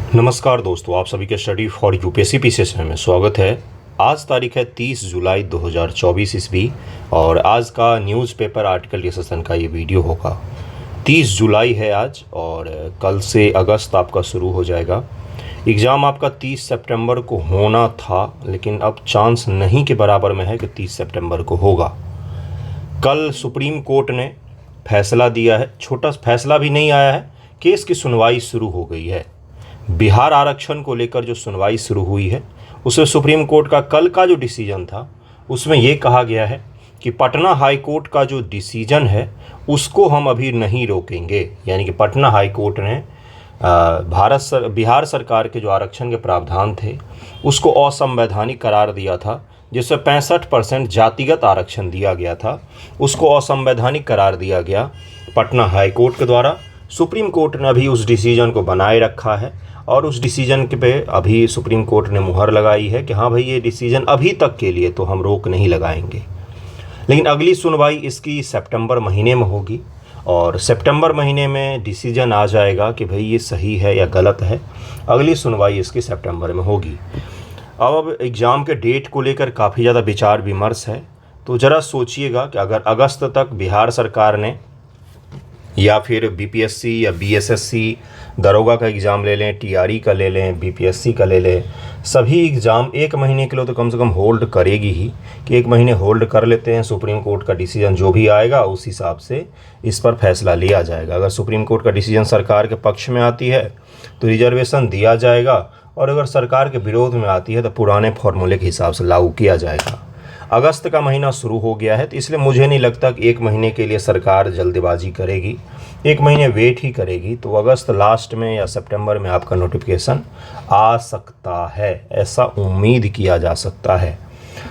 नमस्कार दोस्तों, आप सभी के स्टडी फॉर यूपीएससी पीसीएस में स्वागत है। आज तारीख है 30 जुलाई 2024 ईस्वी और आज का न्यूज़पेपर आर्टिकल डिस्कशन का ये वीडियो होगा। 30 जुलाई है आज और कल से अगस्त आपका शुरू हो जाएगा। एग्ज़ाम आपका 30 सितंबर को होना था, लेकिन अब चांस नहीं के बराबर में है कि 30 सितंबर को होगा। कल सुप्रीम कोर्ट ने फैसला दिया है, छोटा फैसला भी नहीं आया है, केस की सुनवाई शुरू हो गई है। बिहार आरक्षण को लेकर जो सुनवाई शुरू हुई है उसमें सुप्रीम कोर्ट का कल का जो डिसीजन था उसमें ये कहा गया है कि पटना हाई कोर्ट का जो डिसीजन है उसको हम अभी नहीं रोकेंगे। यानी कि पटना हाई कोर्ट ने बिहार सरकार के जो आरक्षण के प्रावधान थे उसको असंवैधानिक करार दिया था, जिसमें 65% जातिगत आरक्षण दिया गया था, उसको असंवैधानिक करार दिया गया पटना हाई कोर्ट के द्वारा। सुप्रीम कोर्ट ने अभी उस डिसीजन को बनाए रखा है और उस डिसीजन के पे अभी सुप्रीम कोर्ट ने मुहर लगाई है कि हाँ भाई, ये डिसीजन अभी तक के लिए तो हम रोक नहीं लगाएंगे। लेकिन अगली सुनवाई इसकी सितंबर महीने में होगी और सितंबर महीने में डिसीजन आ जाएगा कि भाई ये सही है या गलत है। अगली सुनवाई इसकी सितंबर में होगी। अब एग्ज़ाम के डेट को लेकर काफ़ी ज़्यादा विचार विमर्श है, तो ज़रा सोचिएगा कि अगर अगस्त तक बिहार सरकार ने या फिर बीपीएससी या बीएसएससी दरोगा का एग्ज़ाम ले लें, टीआरई का ले लें, बीपीएससी का ले लें, सभी एग्ज़ाम एक महीने के लिए तो कम से कम होल्ड करेगी ही कि एक महीने होल्ड कर लेते हैं। सुप्रीम कोर्ट का डिसीजन जो भी आएगा उस हिसाब से इस पर फैसला लिया जाएगा। अगर सुप्रीम कोर्ट का डिसीजन सरकार के पक्ष में आती है तो रिजर्वेशन दिया जाएगा और अगर सरकार के विरोध में आती है तो पुराने फॉर्मूले के हिसाब से लागू किया जाएगा। अगस्त का महीना शुरू हो गया है, तो इसलिए मुझे नहीं लगता कि एक महीने के लिए सरकार जल्दबाजी करेगी, एक महीने वेट ही करेगी। तो अगस्त लास्ट में या सितंबर में आपका नोटिफिकेशन आ सकता है, ऐसा उम्मीद किया जा सकता है।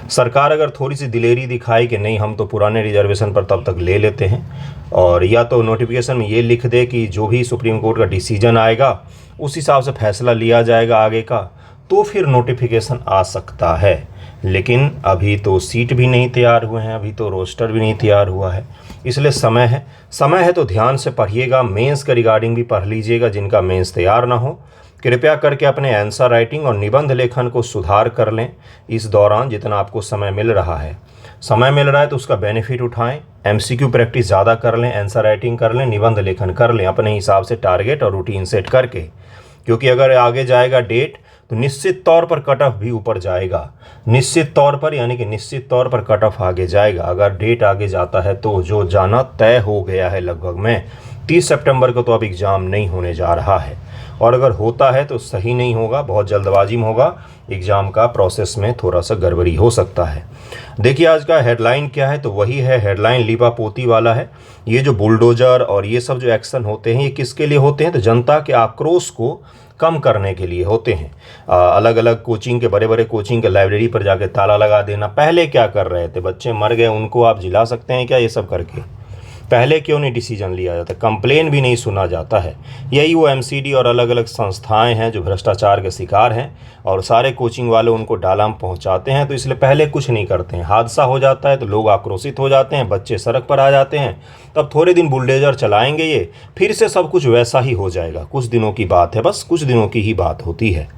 सरकार अगर थोड़ी सी दिलेरी दिखाए कि नहीं, हम तो पुराने रिजर्वेशन पर तब तक ले लेते हैं, और या तो नोटिफिकेशन में ये लिख दे कि जो भी सुप्रीम कोर्ट का डिसीजन आएगा उस हिसाब से फैसला लिया जाएगा आगे का, तो फिर नोटिफिकेशन आ सकता है। लेकिन अभी तो सीट भी नहीं तैयार हुए हैं, अभी तो रोस्टर भी नहीं तैयार हुआ है, इसलिए समय है तो ध्यान से पढ़िएगा। मेंस के रिगार्डिंग भी पढ़ लीजिएगा। जिनका मेंस तैयार ना हो, कृपया करके अपने आंसर राइटिंग और निबंध लेखन को सुधार कर लें इस दौरान, जितना आपको समय मिल रहा है। समय मिल रहा है तो उसका बेनिफिट उठाएं। एमसीक्यू प्रैक्टिस ज़्यादा कर लें, आंसर राइटिंग कर लें, निबंध लेखन कर लें अपने हिसाब से टारगेट और रूटीन सेट करके, क्योंकि अगर आगे जाएगा डेट तो निश्चित तौर पर कट ऑफ भी ऊपर जाएगा। निश्चित तौर पर यानी कि निश्चित तौर पर कट ऑफ आगे जाएगा। अगर डेट आगे जाता है तो जो जाना तय हो गया है लगभग में 30 सितंबर को तो अब एग्ज़ाम नहीं होने जा रहा है, और अगर होता है तो सही नहीं होगा, बहुत जल्दबाजी में होगा। एग्ज़ाम का प्रोसेस में थोड़ा सा गड़बड़ी हो सकता है। देखिए आज का हेडलाइन क्या है, तो वही है हेडलाइन लीपापोती वाला है। ये जो बुलडोजर और ये सब जो एक्शन होते हैं ये किसके लिए होते हैं, तो जनता के आक्रोश को कम करने के लिए होते हैं। अलग अलग कोचिंग के, बड़े बड़े कोचिंग के लाइब्रेरी पर जाके ताला लगा देना। पहले क्या कर रहे थे, बच्चे मर गए उनको आप जिला सकते हैं क्या ये सब करके? पहले क्यों नहीं डिसीजन लिया जाता, कंप्लेन भी नहीं सुना जाता है? यही वो एमसीडी और अलग अलग संस्थाएं हैं जो भ्रष्टाचार के शिकार हैं और सारे कोचिंग वाले उनको डालाम पहुंचाते हैं। तो इसलिए पहले कुछ नहीं करते हैं, हादसा हो जाता है तो लोग आक्रोशित हो जाते हैं, बच्चे सड़क पर आ जाते हैं। तब थोड़े दिन बुलडोजर चलाएंगे, ये फिर से सब कुछ वैसा ही हो जाएगा। कुछ दिनों की बात है, बस कुछ दिनों की ही बात होती है।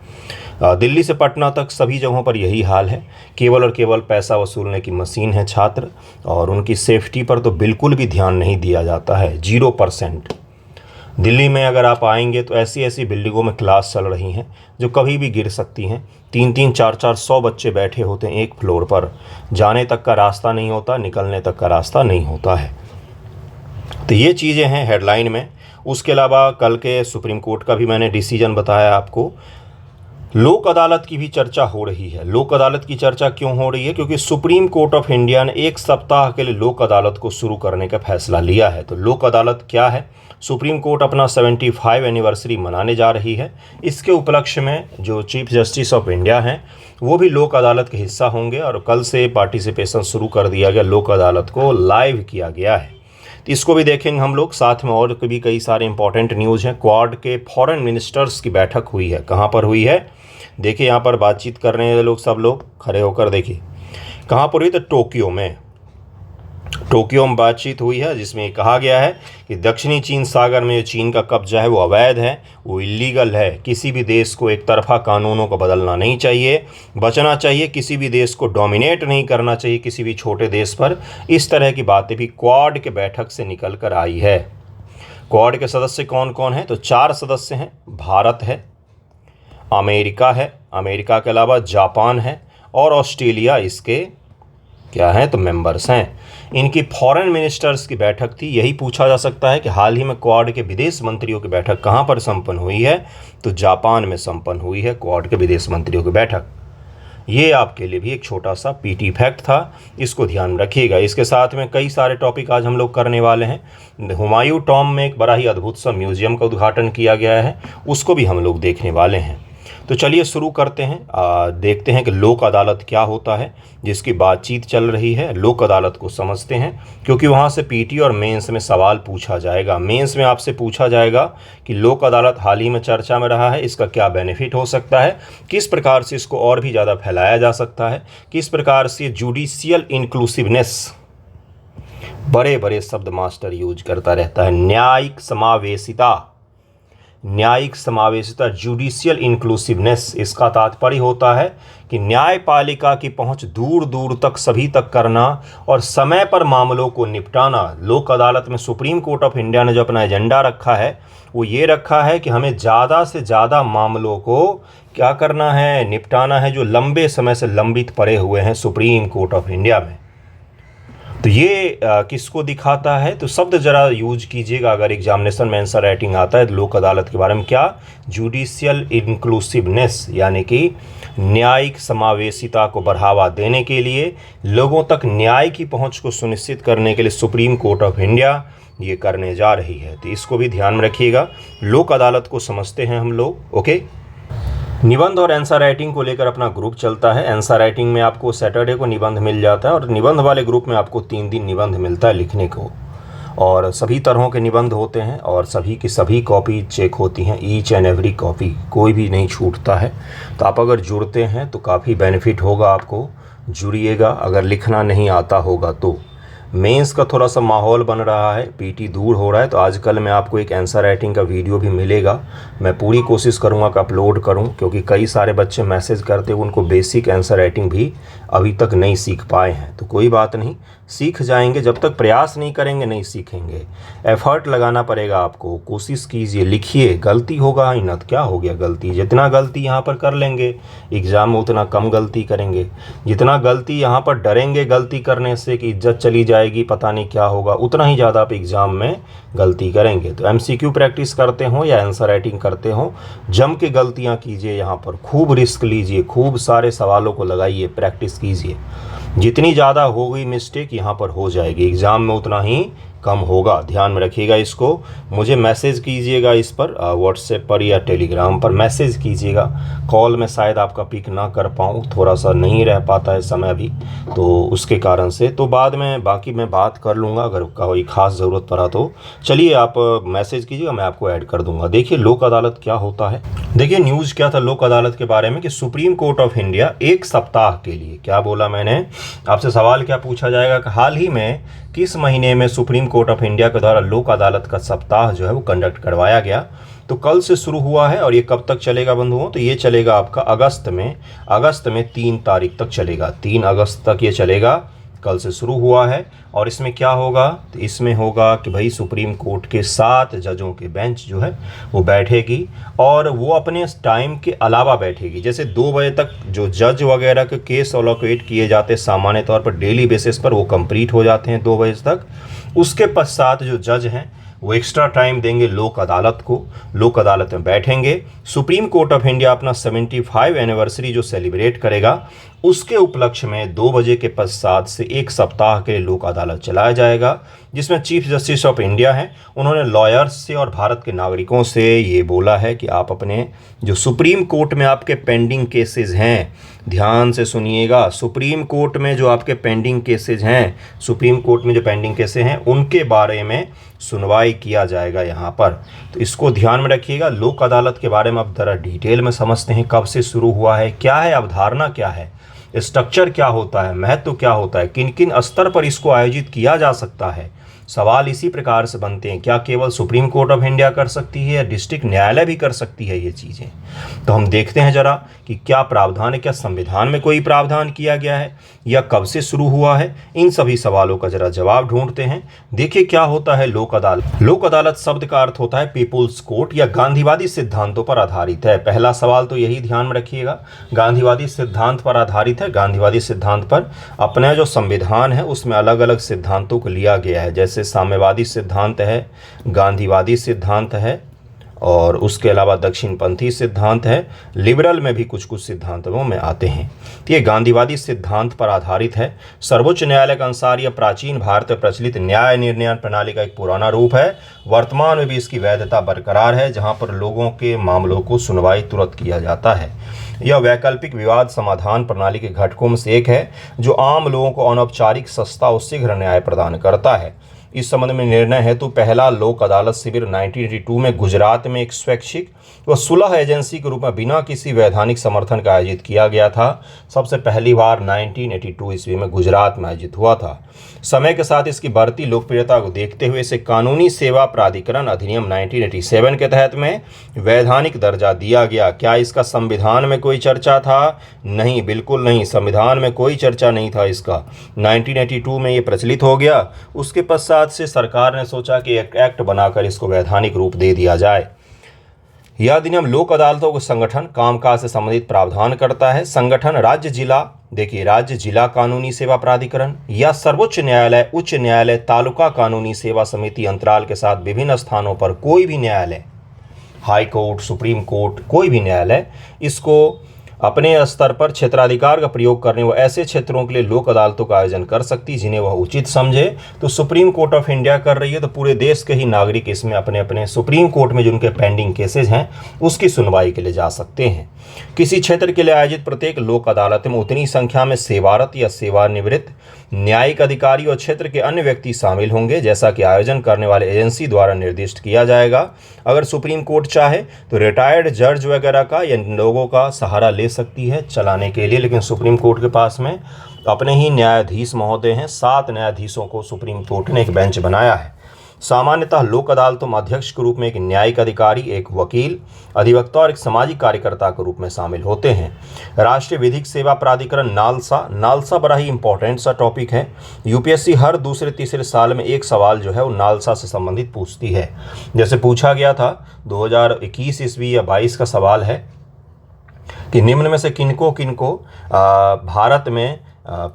दिल्ली से पटना तक सभी जगहों पर यही हाल है। केवल और केवल पैसा वसूलने की मशीन है छात्र, और उनकी सेफ्टी पर तो बिल्कुल भी ध्यान नहीं दिया जाता है, 0%। दिल्ली में अगर आप आएंगे तो ऐसी ऐसी बिल्डिंगों में क्लास चल रही हैं जो कभी भी गिर सकती हैं। 3-3, 4-4, 100 बच्चे बैठे होते हैं एक फ्लोर पर। जाने तक का रास्ता नहीं होता, निकलने तक का रास्ता नहीं होता है। तो ये चीज़ें हैं हेडलाइन में। उसके अलावा कल के सुप्रीम कोर्ट का भी मैंने डिसीजन बताया आपको। लोक अदालत की भी चर्चा हो रही है। लोक अदालत की चर्चा क्यों हो रही है, क्योंकि सुप्रीम कोर्ट ऑफ इंडिया ने 1 सप्ताह के लिए लोक अदालत को शुरू करने का फैसला लिया है। तो लोक अदालत क्या है, सुप्रीम कोर्ट अपना 75 एनिवर्सरी मनाने जा रही है। इसके उपलक्ष्य में जो चीफ जस्टिस ऑफ इंडिया हैं वो भी लोक अदालत के हिस्सा होंगे, और कल से पार्टिसिपेशन शुरू कर दिया गया। लोक अदालत को लाइव किया गया है, तो इसको भी देखेंगे हम लोग। साथ में और भी कई सारे इंपॉर्टेंट न्यूज़ हैं। क्वाड के फॉरेन मिनिस्टर्स की बैठक हुई है। कहाँ पर हुई है, देखिए यहाँ पर बातचीत कर रहे हैं लोग, सब लोग खड़े होकर देखिए कहाँ पर हुई, तो टोक्यो में। टोक्यो में बातचीत हुई है जिसमें ये कहा गया है कि दक्षिणी चीन सागर में जो चीन का कब्जा है वो अवैध है, वो इलीगल है। किसी भी देश को एक तरफा कानूनों को बदलना नहीं चाहिए, बचना चाहिए, किसी भी देश को डोमिनेट नहीं करना चाहिए किसी भी छोटे देश पर। इस तरह की बातें भी क्वाड के बैठक से निकल कर आई है। क्वाड के सदस्य कौन कौन हैं? तो 4 सदस्य हैं। भारत है, अमेरिका है, अमेरिका के अलावा जापान है और ऑस्ट्रेलिया इसके क्या है तो मेंबर्स हैं। इनकी फॉरेन मिनिस्टर्स की बैठक थी। यही पूछा जा सकता है कि हाल ही में क्वाड के विदेश मंत्रियों की बैठक कहाँ पर संपन्न हुई है? तो जापान में संपन्न हुई है क्वाड के विदेश मंत्रियों की बैठक। ये आपके लिए भी एक छोटा सा पीटी फैक्ट था, इसको ध्यान रखिएगा। इसके साथ में कई सारे टॉपिक आज हम लोग करने वाले हैं। हुमायूं टॉम में एक बड़ा ही अद्भुत सा म्यूजियम का उद्घाटन किया गया है, उसको भी हम लोग देखने वाले हैं। तो चलिए शुरू करते हैं। देखते हैं कि लोक अदालत क्या होता है, जिसकी बातचीत चल रही है। लोक अदालत को समझते हैं क्योंकि वहाँ से पीटी और मेंस में सवाल पूछा जाएगा। मेंस में आपसे पूछा जाएगा कि लोक अदालत हाल ही में चर्चा में रहा है, इसका क्या बेनिफिट हो सकता है, किस प्रकार से इसको और भी ज़्यादा फैलाया जा सकता है, किस प्रकार से जुडिशियल इंक्लूसिवनेस, बड़े बड़े शब्द मास्टर यूज करता रहता है, न्यायिक समावेशिता, न्यायिक समावेशिता, जुडिशियल इंक्लूसिवनेस। इसका तात्पर्य होता है कि न्यायपालिका की पहुंच दूर दूर तक सभी तक करना और समय पर मामलों को निपटाना। लोक अदालत में सुप्रीम कोर्ट ऑफ इंडिया ने जो अपना एजेंडा रखा है वो ये रखा है कि हमें ज़्यादा से ज़्यादा मामलों को क्या करना है, निपटाना है, जो लंबे समय से लंबित पड़े हुए हैं सुप्रीम कोर्ट ऑफ इंडिया में। तो ये किसको दिखाता है? तो शब्द जरा यूज कीजिएगा अगर एग्जामिनेशन में आंसर राइटिंग आता है लोक अदालत के बारे में। क्या? जुडिशियल इंक्लूसिवनेस, यानी कि न्यायिक समावेशिता को बढ़ावा देने के लिए, लोगों तक न्याय की पहुंच को सुनिश्चित करने के लिए सुप्रीम कोर्ट ऑफ इंडिया ये करने जा रही है। तो इसको भी ध्यान में रखिएगा। लोक अदालत को समझते हैं हम लोग। ओके, निबंध और आंसर राइटिंग को लेकर अपना ग्रुप चलता है। आंसर राइटिंग में आपको सैटरडे को निबंध मिल जाता है और निबंध वाले ग्रुप में आपको 3 दिन निबंध मिलता है लिखने को, और सभी तरहों के निबंध होते हैं और सभी की सभी कॉपी चेक होती हैं, ईच एंड एवरी कॉपी, कोई भी नहीं छूटता है। तो आप अगर जुड़ते हैं तो काफ़ी बेनिफिट होगा आपको, जुड़िएगा। अगर लिखना नहीं आता होगा तो मेंस का थोड़ा सा माहौल बन रहा है, पीटी दूर हो रहा है, तो आजकल मैं आपको एक आंसर राइटिंग का वीडियो भी मिलेगा। मैं पूरी कोशिश करूंगा कि अपलोड करूं, क्योंकि कई सारे बच्चे मैसेज करते हैं उनको बेसिक आंसर राइटिंग भी अभी तक नहीं सीख पाए हैं। तो कोई बात नहीं, सीख जाएंगे। जब तक प्रयास नहीं करेंगे नहीं सीखेंगे। एफर्ट लगाना पड़ेगा आपको, कोशिश कीजिए, लिखिए। गलती होगा ही ना, तो क्या हो गया गलती? जितना गलती यहाँ पर कर लेंगे एग्ज़ाम में उतना कम गलती करेंगे। जितना गलती यहाँ पर डरेंगे गलती करने से कि इज्जत चली जाएगी, पता नहीं क्या होगा, उतना ही ज़्यादा आप एग्ज़ाम में गलती करेंगे। तो MCQ प्रैक्टिस करते हो या आंसर राइटिंग करते हो, जम के गलतियाँ कीजिए। यहाँ पर खूब रिस्क लीजिए, खूब सारे सवालों को लगाइए, प्रैक्टिस कीजिए। जितनी ज़्यादा होगी मिस्टेक यहाँ पर हो जाएगी, एग्ज़ाम में उतना ही कम होगा। ध्यान में रखिएगा इसको। मुझे मैसेज कीजिएगा इस पर, व्हाट्सएप पर या टेलीग्राम पर मैसेज कीजिएगा। कॉल में शायद आपका पिक ना कर पाऊँ, थोड़ा सा नहीं रह पाता है समय अभी, तो उसके कारण से। तो बाद में बाकी मैं बात कर लूँगा अगर कोई ख़ास ज़रूरत पड़ा तो। चलिए आप मैसेज कीजिएगा, मैं आपको ऐड कर दूँगा। देखिए लोक अदालत क्या होता है। देखिए न्यूज़ क्या था लोक अदालत के बारे में कि सुप्रीम कोर्ट ऑफ इंडिया 1 सप्ताह के लिए, क्या बोला मैंने आपसे, सवाल क्या पूछा जाएगा कि हाल ही में किस महीने में सुप्रीम कोर्ट ऑफ इंडिया के द्वारा लोक अदालत का सप्ताह जो है वो कंडक्ट करवाया गया। तो कल से शुरू हुआ है और ये कब तक चलेगा बंधुओं? तो ये चलेगा आपका अगस्त में 3 तारीख तक चलेगा। 3 अगस्त तक ये चलेगा, कल से शुरू हुआ है। और इसमें क्या होगा? तो इसमें होगा कि भाई सुप्रीम कोर्ट के 7 जजों के बेंच जो है वो बैठेगी और वो अपने टाइम के अलावा बैठेगी। जैसे 2 बजे तक जो जज वगैरह के केस अलोकेट किए जाते हैं सामान्य तौर पर डेली बेसिस पर, वो कंप्लीट हो जाते हैं 2 बजे तक। उसके पश्चात जो जज हैं वो एक्स्ट्रा टाइम देंगे लोक अदालत को, लोक अदालत में बैठेंगे। सुप्रीम कोर्ट ऑफ इंडिया अपना 75 एनिवर्सरी जो सेलिब्रेट करेगा, उसके उपलक्ष्य में 2 बजे के पश्चात से 1 सप्ताह के लिए लोक अदालत चलाया जाएगा, जिसमें चीफ जस्टिस ऑफ इंडिया हैं। उन्होंने लॉयर्स से और भारत के नागरिकों से ये बोला है कि आप अपने जो सुप्रीम कोर्ट में आपके पेंडिंग केसेस हैं, ध्यान से सुनिएगा, सुप्रीम कोर्ट में जो आपके पेंडिंग केसेस हैं, सुप्रीम कोर्ट में जो पेंडिंग केसेस हैं उनके बारे में सुनवाई किया जाएगा यहाँ पर। तो इसको ध्यान में रखिएगा। लोक अदालत के बारे में अब ज़रा डिटेल में समझते हैं, कब से शुरू हुआ है, क्या है, अवधारणा क्या है। स्ट्रक्चर क्या होता है, महत्व क्या होता है, किन किन स्तर पर इसको आयोजित किया जा सकता है। सवाल इसी प्रकार से बनते हैं, क्या केवल सुप्रीम कोर्ट ऑफ इंडिया कर सकती है या डिस्ट्रिक्ट न्यायालय भी कर सकती है ये चीज़ें। तो हम देखते हैं जरा कि क्या प्रावधान है, क्या संविधान में कोई प्रावधान किया गया है या कब से शुरू हुआ है। इन सभी सवालों का जरा जवाब ढूंढते हैं। देखिए क्या होता है लोक अदालत। लोक अदालत शब्द का अर्थ होता है पीपुल्स कोर्ट या गांधीवादी सिद्धांतों पर आधारित है। पहला सवाल तो यही ध्यान में रखिएगा, गांधीवादी सिद्धांत पर आधारित है। गांधीवादी सिद्धांत पर अपना जो संविधान है उसमें अलग अलग सिद्धांतों को लिया गया है, जैसे साम्यवादी सिद्धांत है, गांधीवादी सिद्धांत है और उसके अलावा दक्षिणपंथी सिद्धांत है। लिबरल में भी कुछ कुछ सिद्धांतों में आते हैं। तो ये गांधीवादी सिद्धांत पर आधारित है। सर्वोच्च न्यायालय के अनुसार यह प्राचीन भारत में प्रचलित न्याय निर्णय प्रणाली का एक पुराना रूप है। वर्तमान में भी इसकी वैधता बरकरार है, जहां पर लोगों के मामलों को सुनवाई तुरंत किया जाता है। यह वैकल्पिक विवाद समाधान प्रणाली के घटकों में से एक है, जो आम लोगों को अनौपचारिक, सस्ता और शीघ्र न्याय प्रदान करता है। इस संबंध में निर्णय हेतु पहला लोक अदालत शिविर 1982 में गुजरात में एक स्वैच्छिक व सुलह एजेंसी के रूप में बिना किसी वैधानिक समर्थन का आयोजित किया गया था। सबसे पहली बार 1982 ईस्वी में गुजरात में आयोजित हुआ था। समय के साथ इसकी बढ़ती लोकप्रियता को देखते हुए इसे कानूनी सेवा प्राधिकरण अधिनियम 1987 के तहत में वैधानिक दर्जा दिया गया। क्या इसका संविधान में कोई चर्चा था? नहीं, बिल्कुल नहीं, संविधान में कोई चर्चा नहीं था इसका। 1982 में ये प्रचलित हो गया। उसके पश्चात से सरकार ने सोचा कि एक एक्ट बनाकर इसको वैधानिक रूप दे दिया जाए। यह अधिनियम लोक अदालतों के संगठन, कामकाज से संबंधित प्रावधान करता है। संगठन राज्य जिला, देखिए राज्य जिला कानूनी सेवा प्राधिकरण या सर्वोच्च न्यायालय, उच्च न्यायालय, तालुका कानूनी सेवा समिति अंतराल के साथ विभिन्न स्थानों पर कोई भी न्यायालय, हाई कोर्ट, सुप्रीम कोर्ट, कोई भी न्यायालय इसको अपने स्तर पर क्षेत्राधिकार का प्रयोग करने व ऐसे क्षेत्रों के लिए लोक अदालतों का आयोजन कर सकती, जिन्हें वह उचित समझे। तो सुप्रीम कोर्ट ऑफ इंडिया कर रही है, तो पूरे देश के ही नागरिक इसमें अपने अपने सुप्रीम कोर्ट में जिनके पेंडिंग केसेज हैं उसकी सुनवाई के लिए जा सकते हैं। किसी क्षेत्र के लिए आयोजित प्रत्येक लोक अदालत में उतनी संख्या में सेवारत या सेवानिवृत्त न्यायिक अधिकारी और क्षेत्र के अन्य व्यक्ति शामिल होंगे, जैसा कि आयोजन करने वाले एजेंसी द्वारा निर्दिष्ट किया जाएगा। अगर सुप्रीम कोर्ट चाहे तो रिटायर्ड जज वगैरह का या लोगों का सहारा ले सकती है चलाने के लिए, लेकिन सुप्रीम कोर्ट के पास में अपने ही न्यायाधीश महोदय हैं। 7 न्यायाधीशों को सुप्रीम कोर्ट ने एक बेंच बनाया है। सामान्यतः लोक अदालतों में अध्यक्ष के रूप में एक न्यायिक अधिकारी, एक वकील, अधिवक्ता और एक सामाजिक कार्यकर्ता के रूप में शामिल होते हैं। राष्ट्रीय विधिक सेवा प्राधिकरण नालसा बड़ा ही इंपॉर्टेंट सा टॉपिक है। यूपीएससी हर दूसरे तीसरे साल में एक सवाल जो है वो नालसा से संबंधित पूछती है। जैसे पूछा गया था 2021 ईस्वी या 22 का सवाल है कि निम्न में से किनको भारत में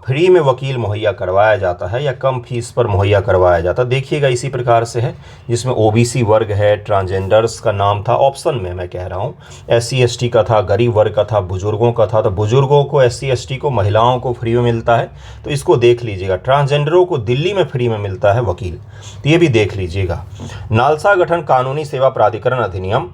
फ्री में वकील मुहैया करवाया जाता है या कम फीस पर मुहैया करवाया जाता है। देखिएगा इसी प्रकार से है, जिसमें ओबीसी वर्ग है, ट्रांसजेंडर्स का नाम था ऑप्शन में, मैं कह रहा हूँ एससी एसटी का था, गरीब वर्ग का था, बुजुर्गों का था। तो बुजुर्गों को, एससी एसटी को, महिलाओं को फ्री में मिलता है, तो इसको देख लीजिएगा। ट्रांसजेंडरों को दिल्ली में फ्री में मिलता है वकील, तो ये भी देख लीजिएगा। नालसा गठन कानूनी सेवा प्राधिकरण अधिनियम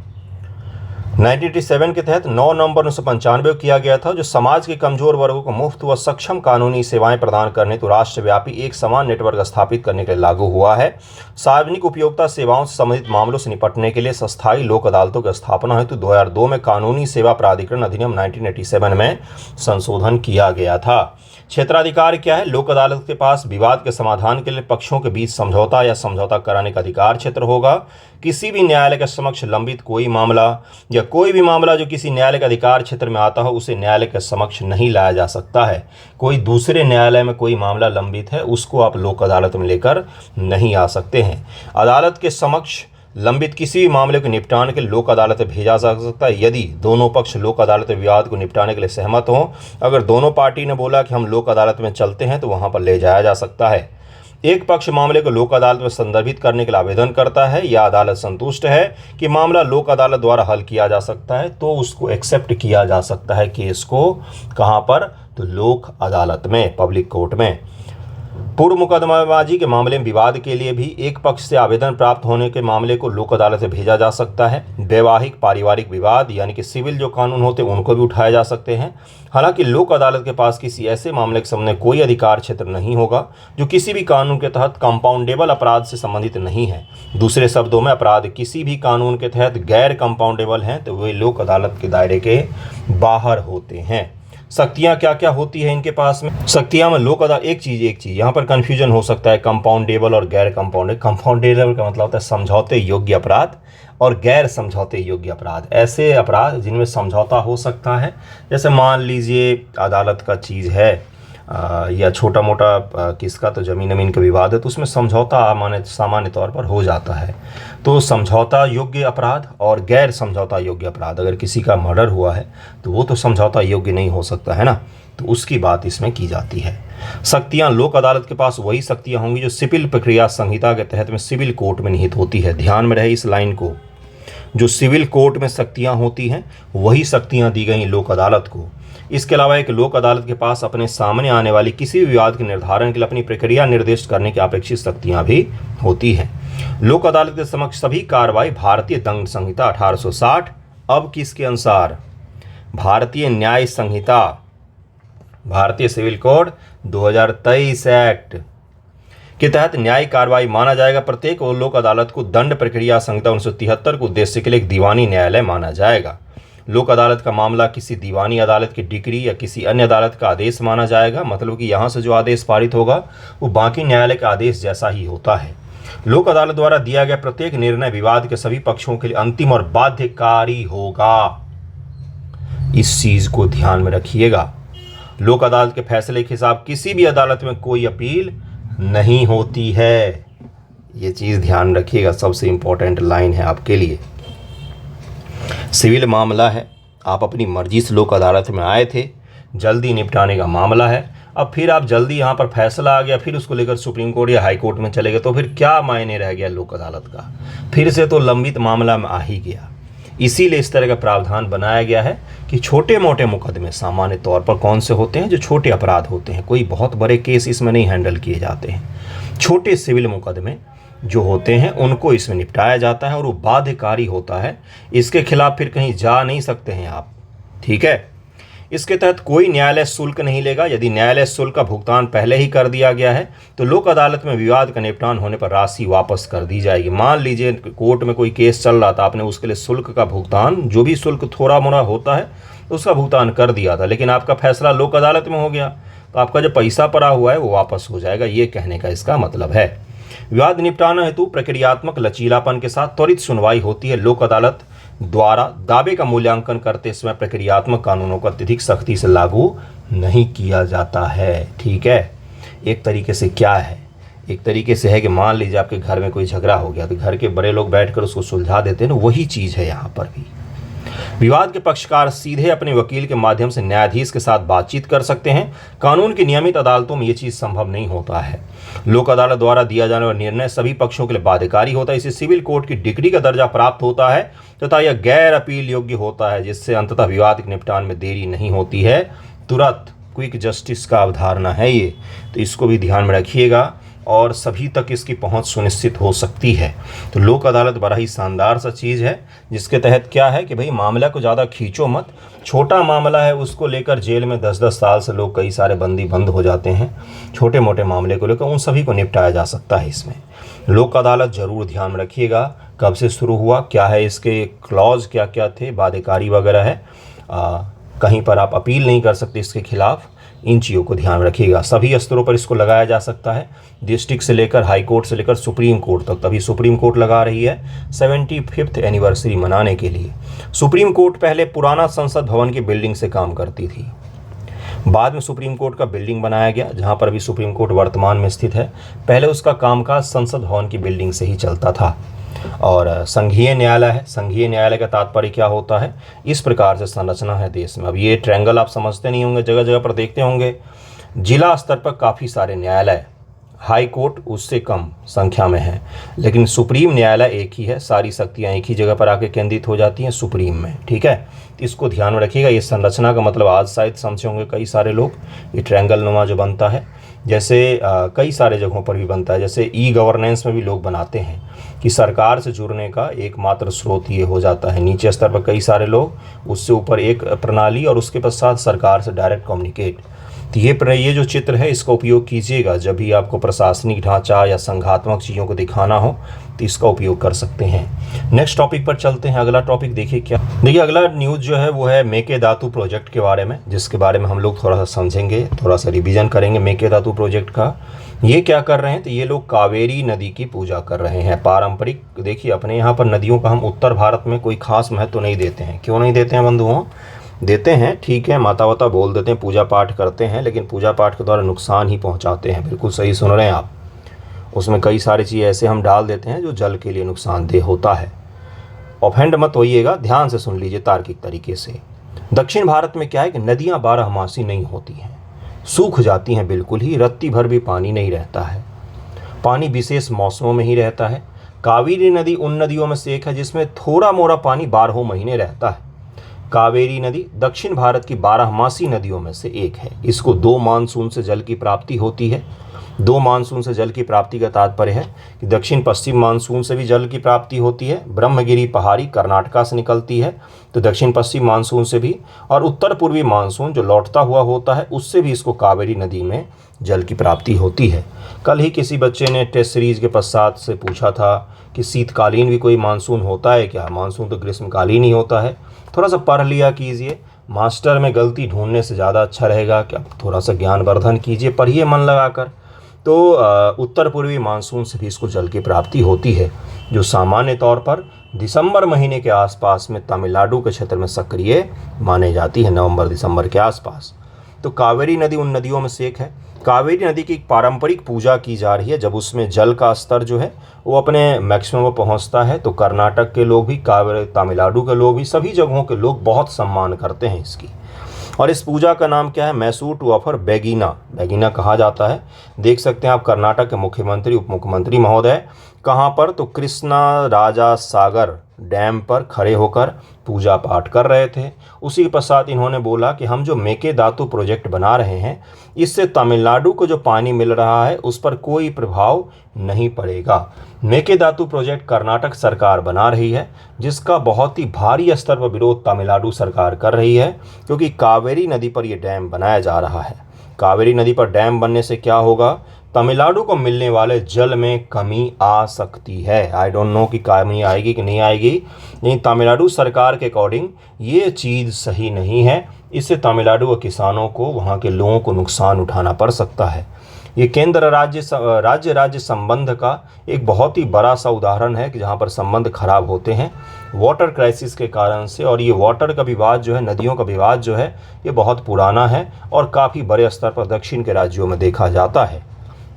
1987 के तहत 9 नवंबर 1995 किया गया था, जो समाज के कमजोर वर्गों को मुफ्त व सक्षम कानूनी सेवाएं प्रदान करने तो राष्ट्रव्यापी एक समान नेटवर्क स्थापित करने के लिए लागू हुआ है। सार्वजनिक उपयोगिता सेवाओं से संबंधित मामलों से निपटने के लिए स्थायी लोक अदालतों की स्थापना हेतु 2002 में कानूनी सेवा प्राधिकरण अधिनियम 1987 में संशोधन किया गया था। क्षेत्राधिकार क्या है? लोक अदालत के पास विवाद के समाधान के लिए पक्षों के बीच समझौता या समझौता कराने का अधिकार क्षेत्र होगा। किसी भी न्यायालय के समक्ष लंबित कोई मामला या कोई भी मामला जो किसी न्यायालय के अधिकार क्षेत्र में आता हो, उसे न्यायालय के समक्ष नहीं लाया जा सकता है। कोई दूसरे न्यायालय में कोई मामला लंबित है, उसको आप लोक अदालत में लेकर नहीं आ सकते हैं। अदालत के समक्ष लंबित किसी भी मामले को निपटाने के लिए लोक अदालत में भेजा जा सकता है, यदि दोनों पक्ष लोक अदालत में विवाद को निपटाने के लिए सहमत हों। अगर दोनों पार्टी ने बोला कि हम लोक अदालत में चलते हैं, तो वहां पर ले जाया जा सकता है। एक पक्ष मामले को लोक अदालत में संदर्भित करने के लिए आवेदन करता है या अदालत संतुष्ट है कि मामला लोक अदालत द्वारा हल किया जा सकता है, तो उसको एक्सेप्ट किया जा सकता है केस को। कहाँ पर? तो लोक अदालत में, पब्लिक कोर्ट में। पूर्व मुकदमेबाजी के मामले में विवाद के लिए भी एक पक्ष से आवेदन प्राप्त होने के मामले को लोक अदालत में भेजा जा सकता है। वैवाहिक पारिवारिक विवाद यानी कि सिविल जो कानून होते हैं उनको भी उठाए जा सकते हैं। हालांकि लोक अदालत के पास किसी ऐसे मामले के सामने कोई अधिकार क्षेत्र नहीं होगा जो किसी भी कानून के तहत कंपाउंडेबल अपराध से संबंधित नहीं है। दूसरे शब्दों में, अपराध किसी भी कानून के तहत गैर कंपाउंडेबल हैं तो वे लोक अदालत के दायरे के बाहर होते हैं। शक्तियाँ क्या क्या होती है इनके पास में। शक्तियाँ में लोक अदालत, एक चीज़ यहाँ पर कन्फ्यूजन हो सकता है कंपाउंडेबल और गैर कंपाउंडेबल। कंपाउंडेबल का मतलब होता है समझौते योग्य अपराध, और गैर समझौते योग्य अपराध ऐसे अपराध जिनमें समझौता हो सकता है। जैसे मान लीजिए अदालत का चीज़ है या छोटा मोटा किसका तो ज़मीन का विवाद है, तो उसमें समझौता सामान्य तौर पर हो जाता है। तो समझौता योग्य अपराध और गैर समझौता योग्य अपराध, अगर किसी का मर्डर हुआ है तो वो तो समझौता योग्य नहीं हो सकता है ना, तो उसकी बात इसमें की जाती है। शक्तियाँ, लोक अदालत के पास वही शक्तियाँ होंगी जो सिविल प्रक्रिया संहिता के तहत में सिविल कोर्ट में निहित होती है। ध्यान में रहे इस लाइन को, जो सिविल कोर्ट में शक्तियाँ होती हैं वही शक्तियाँ दी गई लोक अदालत को। इसके अलावा एक लोक अदालत के पास अपने सामने आने वाली किसी भी विवाद के निर्धारण के लिए अपनी प्रक्रिया निर्दिष्ट करने की अपेक्षित शक्तियाँ भी होती हैं। लोक अदालत के समक्ष सभी कार्रवाई भारतीय दंड संहिता 1860 अब किसके अनुसार, भारतीय न्याय संहिता, भारतीय सिविल कोड 2023 एक्ट के तहत न्यायिक कार्रवाई माना जाएगा। प्रत्येक लोक अदालत को दंड प्रक्रिया संहिता 1973 के उद्देश्य के लिए एक दीवानी न्यायालय माना जाएगा। लोक अदालत का मामला किसी दीवानी अदालत की डिक्री या किसी अन्य अदालत का आदेश माना जाएगा। मतलब कि यहाँ से जो आदेश पारित होगा वो बाकी न्यायालय का आदेश जैसा ही होता है। लोक अदालत द्वारा दिया गया प्रत्येक निर्णय विवाद के सभी पक्षों के लिए अंतिम और बाध्यकारी होगा। इस चीज को ध्यान में रखिएगा। लोक अदालत के फैसले के हिसाब किसी भी अदालत में कोई अपील नहीं होती है। ये चीज ध्यान रखिएगा, सबसे इंपॉर्टेंट लाइन है आपके लिए। सिविल मामला है, आप अपनी मर्जी से लोक अदालत में आए थे, जल्दी निपटाने का मामला है, अब फिर आप जल्दी यहाँ पर फैसला आ गया, फिर उसको लेकर सुप्रीम कोर्ट या हाई कोर्ट में चले गए, तो फिर क्या मायने रह गया लोक अदालत का, फिर से तो लंबित मामला में आ ही गया। इसीलिए इस तरह का प्रावधान बनाया गया है कि छोटे मोटे मुकदमे सामान्य तौर पर कौन से होते हैं, जो छोटे अपराध होते हैं, कोई बहुत बड़े केस इसमें नहीं हैंडल किए जाते हैं। छोटे सिविल मुकदमे जो होते हैं उनको इसमें निपटाया जाता है और वो बाध्यकारी होता है। इसके खिलाफ फिर कहीं जा नहीं सकते हैं आप, ठीक है। इसके तहत कोई न्यायालय शुल्क नहीं लेगा। यदि न्यायालय शुल्क का भुगतान पहले ही कर दिया गया है तो लोक अदालत में विवाद का निपटान होने पर राशि वापस कर दी जाएगी। मान लीजिए कोर्ट में कोई केस चल रहा था, आपने उसके लिए शुल्क का भुगतान, जो भी शुल्क थोड़ा मोड़ा होता है उसका भुगतान कर दिया था, लेकिन आपका फैसला लोक अदालत में हो गया तो आपका जो पैसा पड़ा हुआ है वो वापस हो जाएगा। ये कहने का इसका मतलब है। विवाद निपटान हेतु प्रक्रियात्मक लचीलापन के साथ त्वरित सुनवाई होती है। लोक अदालत द्वारा दावे का मूल्यांकन करते समय प्रक्रियात्मक कानूनों को अत्यधिक सख्ती से लागू नहीं किया जाता है, ठीक है। एक तरीके से क्या है, एक तरीके से है कि मान लीजिए आपके घर में कोई झगड़ा हो गया तो घर के बड़े लोग बैठकर उसको सुलझा देते हैं ना, वही चीज़ है यहाँ पर भी। विवाद के पक्षकार सीधे अपने वकील के माध्यम से न्यायाधीश के साथ बातचीत कर सकते हैं। कानून की नियमित अदालतों में ये चीज़ संभव नहीं होता है। लोक अदालत द्वारा दिया जाने वाला निर्णय सभी पक्षों के लिए बाध्यकारी होता है। इसे सिविल कोर्ट की डिग्री का दर्जा प्राप्त होता है तथा यह गैर अपील योग्य होता है, जिससे अंततः विवाद के निपटान में देरी नहीं होती है। तुरंत क्विक जस्टिस का अवधारणा है ये, तो इसको भी ध्यान में रखिएगा और सभी तक इसकी पहुंच सुनिश्चित हो सकती है। तो लोक अदालत बड़ा ही शानदार सा चीज़ है, जिसके तहत क्या है कि भाई मामला को ज़्यादा खींचो मत। छोटा मामला है उसको लेकर जेल में 10-10 साल से लोग कई सारे बंदी बंद हो जाते हैं। छोटे मोटे मामले को लेकर उन सभी को निपटाया जा सकता है इसमें। लोक अदालत जरूर ध्यान में रखिएगा, कब से शुरू हुआ, क्या है इसके क्लॉज, क्या क्या थे, बाध्यकारी वगैरह है, कहीं पर आप अपील नहीं कर सकते इसके खिलाफ। इन चीज़ों को ध्यान रखिएगा। सभी स्तरों पर इसको लगाया जा सकता है, डिस्ट्रिक्ट से लेकर हाई कोर्ट से लेकर सुप्रीम कोर्ट तक। तभी सुप्रीम कोर्ट लगा रही है 75th एनिवर्सरी मनाने के लिए। सुप्रीम कोर्ट पहले पुराना संसद भवन की बिल्डिंग से काम करती थी, बाद में सुप्रीम कोर्ट का बिल्डिंग बनाया गया, जहां पर अभी सुप्रीम कोर्ट वर्तमान में स्थित है। पहले उसका कामकाज संसद भवन की बिल्डिंग से ही चलता था। और संघीय न्यायालय है। संघीय न्यायालय का तात्पर्य क्या होता है, इस प्रकार से संरचना है देश में। अब ये ट्रायंगल आप समझते नहीं होंगे, जगह जगह पर देखते होंगे। जिला स्तर पर काफ़ी सारे न्यायालय, हाई कोर्ट उससे कम संख्या में है, लेकिन सुप्रीम न्यायालय एक ही है। सारी शक्तियाँ एक ही जगह पर आके केंद्रित हो जाती हैं सुप्रीम में, ठीक है। तो इसको ध्यान में रखिएगा। ये संरचना का मतलब आज शायद समझे होंगे कई सारे लोग, ये ट्रायंगल नुमा जो बनता है, जैसे कई सारे जगहों पर भी बनता है। जैसे ई गवर्नेंस में भी लोग बनाते हैं कि सरकार से जुड़ने का एकमात्र स्रोत ये हो जाता है। नीचे स्तर पर कई सारे लोग, उससे ऊपर एक प्रणाली और उसके पश्चात सरकार से डायरेक्ट कम्युनिकेट। तो ये जो चित्र है इसका उपयोग कीजिएगा जब भी आपको प्रशासनिक ढांचा या संघात्मक चीज़ों को दिखाना हो तो इसका उपयोग कर सकते हैं। नेक्स्ट टॉपिक पर चलते हैं। अगला टॉपिक देखिए क्या, देखिए अगला न्यूज़ जो है वो है मेकेदातु प्रोजेक्ट के बारे में, जिसके बारे में हम लोग थोड़ा सा समझेंगे, थोड़ा सा रिवीजन करेंगे मेकेदातु प्रोजेक्ट का। ये क्या कर रहे हैं, तो ये लोग कावेरी नदी की पूजा कर रहे हैं पारंपरिक। देखिए अपने यहाँ पर नदियों का हम उत्तर भारत में कोई खास महत्व नहीं देते हैं। क्यों नहीं देते हैं बंधुओं? देते हैं, ठीक है, माता वाता बोल देते हैं, पूजा पाठ करते हैं, लेकिन पूजा पाठ के द्वारा नुकसान ही पहुंचाते हैं। बिल्कुल सही सुन रहे हैं आप। उसमें कई सारी चीज़ें ऐसे हम डाल देते हैं जो जल के लिए नुकसानदेह होता है। ऑफेंड मत होइएगा, ध्यान से सुन लीजिए तार्किक तरीके से। दक्षिण भारत में क्या है कि नदियाँ बारहमासी नहीं होती हैं, सूख जाती हैं बिल्कुल ही, रत्ती भर भी पानी नहीं रहता है। पानी विशेष मौसमों में ही रहता है। कावेरी नदी उन नदियों में से एक है जिसमें थोड़ा मोड़ा पानी 12 महीने रहता है। कावेरी नदी दक्षिण भारत की बारहमासी नदियों में से एक है। इसको 2 मानसून से जल की प्राप्ति होती है। 2 मानसून से जल की प्राप्ति का तात्पर्य है कि दक्षिण पश्चिम मानसून से भी जल की प्राप्ति होती है। ब्रह्मगिरी पहाड़ी कर्नाटका से निकलती है तो दक्षिण पश्चिम मानसून से भी, और उत्तर पूर्वी मानसून जो लौटता हुआ होता है उससे भी इसको कावेरी नदी में जल की प्राप्ति होती है। कल ही किसी बच्चे ने टेस्ट सीरीज के पश्चात से पूछा था कि शीतकालीन भी कोई मानसून होता है क्या? मानसून तो ग्रीष्मकालीन ही होता है। थोड़ा सा पढ़ लिया कीजिए, मास्टर में गलती ढूंढने से ज़्यादा अच्छा रहेगा कि आप थोड़ा सा ज्ञानवर्धन कीजिए, पढ़िए मन लगाकर। तो उत्तर पूर्वी मानसून से भी इसको जल की प्राप्ति होती है, जो सामान्य तौर पर दिसंबर महीने के आसपास में तमिलनाडु के क्षेत्र में सक्रिय माने जाती है, नवंबर दिसंबर के आसपास। तो कावेरी नदी उन नदियों में से एक है। कावेरी नदी की पारंपरिक पूजा की जा रही है। जब उसमें जल का स्तर जो है वो अपने मैक्सिमम पर पहुंचता है तो कर्नाटक के लोग भी, कावेरी तमिलनाडु के लोग भी, सभी जगहों के लोग बहुत सम्मान करते हैं इसकी। और इस पूजा का नाम क्या है? मैसूर टू ऑफर बेगिना, बेगिना कहा जाता है। देख सकते हैं आप कर्नाटक के मुख्यमंत्री उप मुख्यमंत्री महोदय कहाँ पर, तो कृष्णा राजा सागर डैम पर खड़े होकर पूजा पाठ कर रहे थे। उसी के पश्चात इन्होंने बोला कि हम जो मेकेदातु प्रोजेक्ट बना रहे हैं इससे तमिलनाडु को जो पानी मिल रहा है उस पर कोई प्रभाव नहीं पड़ेगा। मेकेदातु प्रोजेक्ट कर्नाटक सरकार बना रही है, जिसका बहुत ही भारी स्तर पर विरोध तमिलनाडु सरकार कर रही है, क्योंकि कावेरी नदी पर यह डैम बनाया जा रहा है। कावेरी नदी पर डैम बनने से क्या होगा? तमिलनाडु को मिलने वाले जल में कमी आ सकती है। आई डोंट नो कि कमी आएगी कि नहीं आएगी, लेकिन तमिलनाडु सरकार के अकॉर्डिंग ये चीज़ सही नहीं है। इससे तमिलनाडु के किसानों को, वहाँ के लोगों को नुकसान उठाना पड़ सकता है। ये केंद्र राज्य संबंध का एक बहुत ही बड़ा सा उदाहरण है कि जहाँ पर संबंध खराब होते हैं वाटर क्राइसिस के कारण से। और ये वाटर का विवाद जो है, नदियों का विवाद जो है, ये बहुत पुराना है और काफ़ी बड़े स्तर पर दक्षिण के राज्यों में देखा जाता है।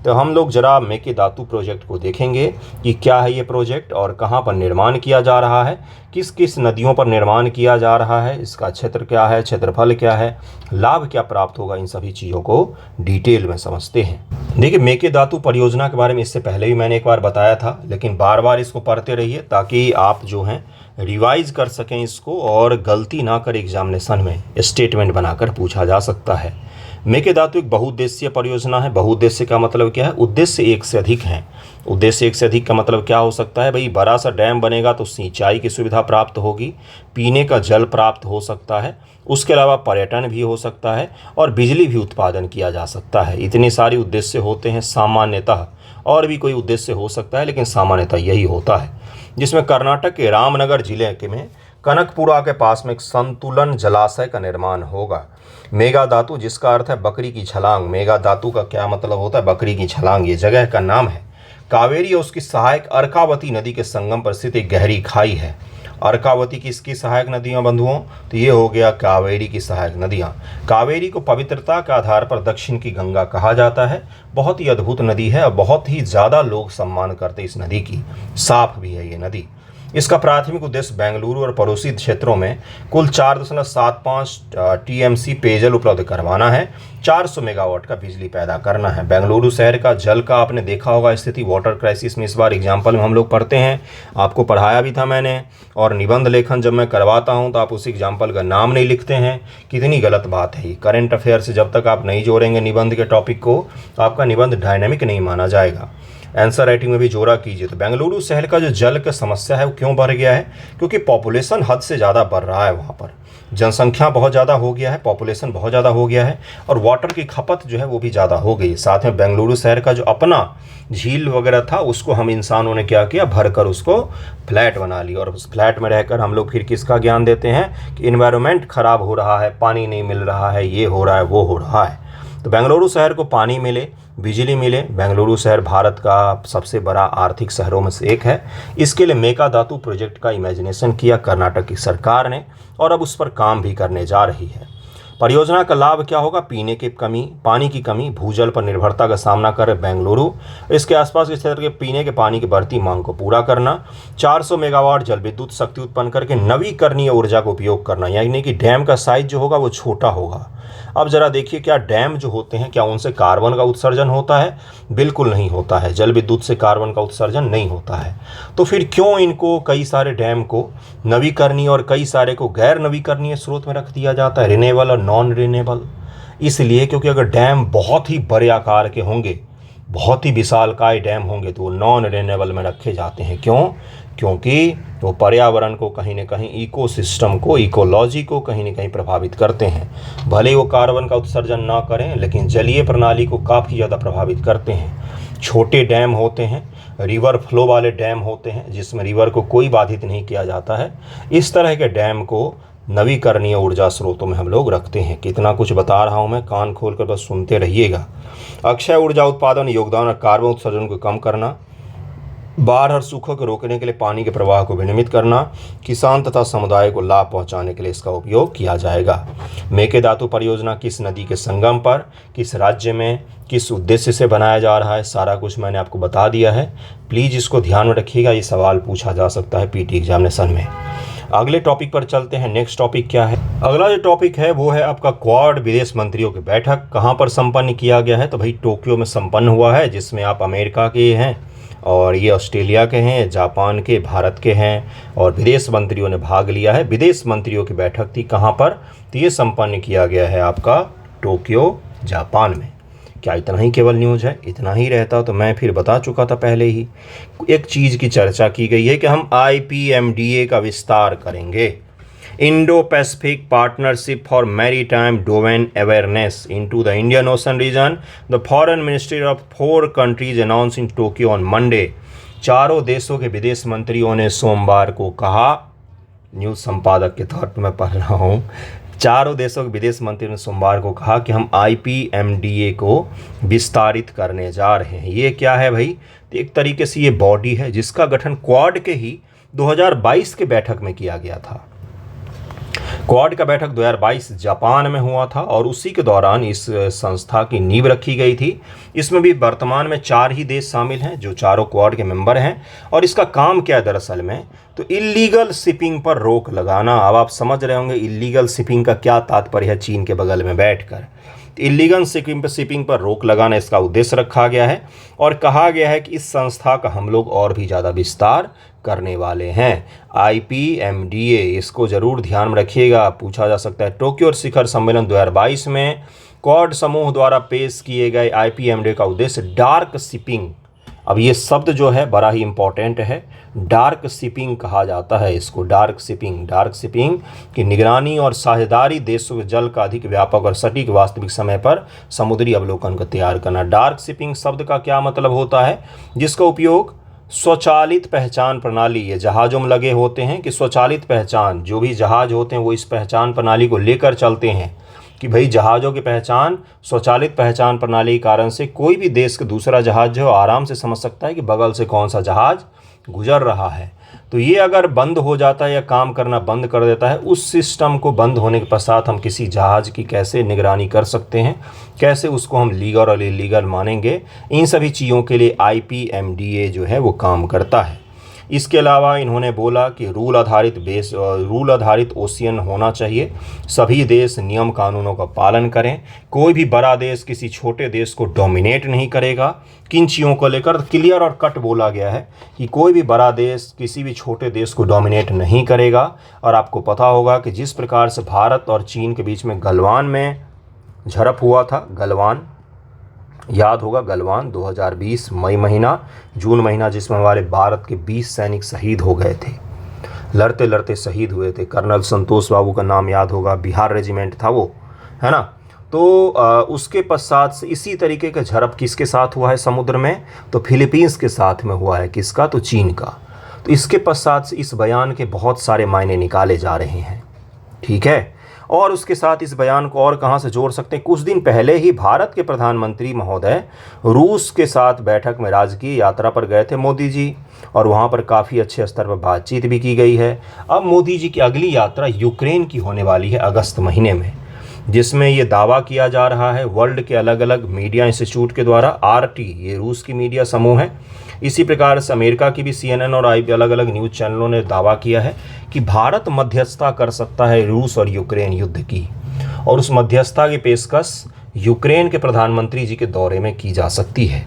तो हम लोग जरा मेकेदातु प्रोजेक्ट को देखेंगे कि क्या है ये प्रोजेक्ट और कहाँ पर निर्माण किया जा रहा है, किस किस नदियों पर निर्माण किया जा रहा है, इसका क्षेत्र क्या है, क्षेत्रफल क्या है, लाभ क्या प्राप्त होगा, इन सभी चीज़ों को डिटेल में समझते हैं। देखिए मेकेदातु परियोजना के बारे में इससे पहले भी मैंने एक बार बताया था, लेकिन बार बार इसको पढ़ते रहिए ताकि आप जो हैं रिवाइज कर सकें इसको और गलती ना कर एग्जामिनेशन में स्टेटमेंट बनाकर पूछा जा सकता है। मेकेदातु एक बहुउद्देशीय परियोजना है। बहुउद्देश्य का मतलब क्या है? उद्देश्य एक से अधिक हैं। उद्देश्य एक से अधिक का मतलब क्या हो सकता है? भाई बड़ा सा डैम बनेगा तो सिंचाई की सुविधा प्राप्त होगी, पीने का जल प्राप्त हो सकता है, उसके अलावा पर्यटन भी हो सकता है और बिजली भी उत्पादन किया जा सकता है। इतने सारे उद्देश्य होते हैं सामान्यतः, और भी कोई उद्देश्य हो सकता है लेकिन सामान्यतः यही होता है। जिसमें कर्नाटक के रामनगर जिले के में कनकपुरा के पास में एक संतुलन जलाशय का निर्माण होगा। मेघादातु जिसका अर्थ है बकरी की छलांग, मेघादातु का क्या मतलब होता है? बकरी की छलांग, ये जगह का नाम है। कावेरी और उसकी सहायक अर्कावती नदी के संगम पर स्थित एक गहरी खाई है। अर्कावती किसकी सहायक नदियां बंधुओं? तो ये हो गया कावेरी की सहायक नदियां। कावेरी को पवित्रता के आधार पर दक्षिण की गंगा कहा जाता है। बहुत ही अद्भुत नदी है और बहुत ही ज़्यादा लोग सम्मान करते इस नदी की। साफ भी है ये नदी। इसका प्राथमिक उद्देश्य बेंगलुरु और पड़ोसी क्षेत्रों में कुल 4.75 टीएमसी पेयजल उपलब्ध करवाना है। 400 मेगावाट का बिजली पैदा करना है। बेंगलुरु शहर का जल का आपने देखा होगा स्थिति वाटर क्राइसिस में। इस बार एग्जाम्पल में हम लोग पढ़ते हैं, आपको पढ़ाया भी था मैंने, और निबंध लेखन जब मैं करवाता हूं तो आप उस एग्जाम्पल का नाम नहीं लिखते हैं। कितनी गलत बात है ये। करंट अफेयर से जब तक आप नहीं जोड़ेंगे निबंध के टॉपिक को, तो आपका निबंध डायनेमिक नहीं माना जाएगा। आंसर राइटिंग में भी जोड़ा कीजिए। तो बेंगलुरु शहर का जो जल का समस्या है वो क्यों बढ़ गया है? क्योंकि पॉपुलेशन हद से ज़्यादा बढ़ रहा है, वहाँ पर जनसंख्या बहुत ज़्यादा हो गया है, पॉपुलेशन बहुत ज़्यादा हो गया है और वाटर की खपत जो है वो भी ज़्यादा हो गई। साथ में बेंगलुरु शहर का जो अपना झील वगैरह था उसको हम इंसानों ने क्या किया, भरकर उसको फ्लैट बना लिया और उस फ्लैट में रहकर हम लोग फिर किसका ज्ञान देते हैं कि इन्वायरमेंट ख़राब हो रहा है, पानी नहीं मिल रहा है, ये हो रहा है, वो हो रहा है। तो बेंगलुरु शहर को पानी मिले, बिजली मिले। बेंगलुरु शहर भारत का सबसे बड़ा आर्थिक शहरों में से एक है। इसके लिए मेकादातु प्रोजेक्ट का इमेजिनेशन किया कर्नाटक की सरकार ने और अब उस पर काम भी करने जा रही है। परियोजना का लाभ क्या होगा? पीने की कमी, पानी की कमी, भूजल पर निर्भरता का सामना कर रहे बेंगलुरु, इसके आसपास के क्षेत्र के पीने के पानी की बढ़ती मांग को पूरा करना, 400 मेगावाट जल विद्युत शक्ति उत्पन्न करके नवीकरणीय ऊर्जा का उपयोग करना, यानी कि डैम का साइज जो होगा वो छोटा होगा। अब जरा देखिए, क्या डैम जो होते हैं क्या उनसे कार्बन का उत्सर्जन होता है? बिल्कुल नहीं होता है। जल विद्युत से कार्बन का उत्सर्जन नहीं होता है। तो फिर क्यों इनको कई सारे डैम को नवीकरणीय और कई सारे को गैर नवीकरणीय स्रोत में रख दिया जाता है, रिन्यूएबल और नॉन रिन्यूएबल? इसलिए क्योंकि अगर डैम बहुत ही बड़े आकार के होंगे, बहुत ही विशालकाय डैम होंगे तो वो नॉन रिन्यूएबल में रखे जाते हैं। क्यों? क्योंकि वो पर्यावरण को कहीं ना कहीं, इकोसिस्टम को, इकोलॉजी को कहीं ना कहीं प्रभावित करते हैं। भले वो कार्बन का उत्सर्जन ना करें लेकिन जलीय प्रणाली को काफ़ी ज़्यादा प्रभावित करते हैं। छोटे डैम होते हैं, रिवर फ्लो वाले डैम होते हैं जिसमें रिवर को कोई बाधित नहीं किया जाता है। इस तरह के डैम को नवीकरणीय ऊर्जा स्रोतों में हम लोग रखते हैं। कितना कुछ बता रहा हूँ मैं, कान खोल कर बस सुनते रहिएगा। अक्षय ऊर्जा उत्पादन, योगदान और कार्बन उत्सर्जन को कम करना, बाढ़ और सूखों को रोकने के लिए पानी के प्रवाह को विनियमित करना, किसान तथा समुदाय को लाभ पहुंचाने के लिए इसका उपयोग किया जाएगा। मेकेदातु परियोजना किस नदी के संगम पर, किस राज्य में, किस उद्देश्य से बनाया जा रहा है, सारा कुछ मैंने आपको बता दिया है। प्लीज़ इसको ध्यान में रखिएगा, ये सवाल पूछा जा सकता है पीटी एग्जामिनेशन में। अगले टॉपिक पर चलते हैं। नेक्स्ट टॉपिक क्या है? अगला जो टॉपिक है वो है आपका क्वाड विदेश मंत्रियों की बैठक कहाँ पर संपन्न किया गया है? तो भाई टोक्यो में संपन्न हुआ है, जिसमें आप अमेरिका के हैं और ये ऑस्ट्रेलिया के हैं, जापान के, भारत के हैं और विदेश मंत्रियों ने भाग लिया है। विदेश मंत्रियों की बैठक थी कहाँ पर? तो ये संपन्न किया गया है आपका टोक्यो, जापान में। क्या इतना ही केवल न्यूज़ है? इतना ही रहता तो मैं फिर बता चुका था पहले ही। एक चीज़ की चर्चा की गई है कि हम IPMDA का विस्तार करेंगे, Indo Pacific partnership for maritime domain awareness into the Indian Ocean region. The foreign ministry of 4 countries announce in Tokyo on Monday. चारों देशों के विदेश मंत्रियों ने सोमवार को कहा, न्यूज़ संपादक के तौर पर मैं पढ़ रहा हूँ, चारों देशों के विदेश मंत्री ने सोमवार को कहा कि हम IPMDA को विस्तारित करने जा रहे हैं। ये क्या है भाई? तो एक तरीके से ये बॉडी है जिसका गठन क्वाड के ही 2022 के बैठक में किया गया था। क्वाड का बैठक 2022 जापान में हुआ था और उसी के दौरान इस संस्था की नींव रखी गई थी। इसमें भी वर्तमान में 4 ही देश शामिल हैं जो चारों क्वाड के मेंबर हैं। और इसका काम क्या है दरअसल में? तो इलीगल शिपिंग पर रोक लगाना। अब आप समझ रहे होंगे इलीगल शिपिंग का क्या तात्पर्य है, चीन के बगल में बैठकर। इलीगल शिपिंग पर रोक लगाना इसका उद्देश्य रखा गया है और कहा गया है कि इस संस्था का हम लोग और भी ज़्यादा विस्तार करने वाले हैं। IPMDA, इसको ज़रूर ध्यान में रखिएगा, पूछा जा सकता है। टोक्यो शिखर सम्मेलन 2022 में क्वाड समूह द्वारा पेश किए गए IPMDA का उद्देश्य डार्क शिपिंग, अब ये शब्द जो है बड़ा ही इम्पोर्टेंट है, डार्क शिपिंग कहा जाता है इसको। डार्क शिपिंग की निगरानी और साझेदारी, देशों के जल का अधिक व्यापक और सटीक वास्तविक समय पर समुद्री अवलोकन को तैयार करना। डार्क शिपिंग शब्द का क्या मतलब होता है? जिसका उपयोग स्वचालित पहचान प्रणाली, ये जहाज़ों में लगे होते हैं कि स्वचालित पहचान, जो भी जहाज़ होते हैं वो इस पहचान प्रणाली को लेकर चलते हैं कि भाई जहाज़ों की पहचान, स्वचालित पहचान प्रणाली के कारण से कोई भी देश का दूसरा जहाज़ जो आराम से समझ सकता है कि बगल से कौन सा जहाज़ गुजर रहा है। तो ये अगर बंद हो जाता है या काम करना बंद कर देता है, उस सिस्टम को बंद होने के पश्चात हम किसी जहाज़ की कैसे निगरानी कर सकते हैं, कैसे उसको हम लीगल और इलीगल मानेंगे, इन सभी चीज़ों के लिए IPMDA जो है वो काम करता है। इसके अलावा इन्होंने बोला कि रूल आधारित ओशियन होना चाहिए। सभी देश नियम कानूनों का पालन करें। कोई भी बड़ा देश किसी छोटे देश को डोमिनेट नहीं करेगा। किन चीज़ों को लेकर क्लियर और कट बोला गया है कि कोई भी बड़ा देश किसी भी छोटे देश को डोमिनेट नहीं करेगा। और आपको पता होगा कि जिस प्रकार से भारत और चीन के बीच में गलवान में झड़प हुआ था, गलवान याद होगा गलवान 2020 मई महीना, जून महीना, जिसमें हमारे भारत के 20 सैनिक शहीद हो गए थे, लड़ते लड़ते शहीद हुए थे। कर्नल संतोष बाबू का नाम याद होगा, बिहार रेजिमेंट था वो, है ना। तो उसके पश्चात से इसी तरीके का झड़प किसके साथ हुआ है समुद्र में, तो फिलीपींस के साथ में हुआ है। किसका, तो चीन का। तो इसके पश्चात से इस बयान के बहुत सारे मायने निकाले जा रहे हैं, ठीक है। और उसके साथ इस बयान को और कहाँ से जोड़ सकते हैं, कुछ दिन पहले ही भारत के प्रधानमंत्री महोदय रूस के साथ बैठक में राजकीय यात्रा पर गए थे मोदी जी, और वहाँ पर काफ़ी अच्छे स्तर पर बातचीत भी की गई है। अब मोदी जी की अगली यात्रा यूक्रेन की होने वाली है अगस्त महीने में, जिसमें ये दावा किया जा रहा है वर्ल्ड के अलग अलग मीडिया इंस्टीट्यूट के द्वारा, आरटी ये रूस की मीडिया समूह है, इसी प्रकार से अमेरिका की भी CNN और अलग अलग न्यूज़ चैनलों ने दावा किया है कि भारत मध्यस्थता कर सकता है रूस और यूक्रेन युद्ध की, और उस मध्यस्थता की पेशकश यूक्रेन के प्रधानमंत्री जी के दौरे में की जा सकती है।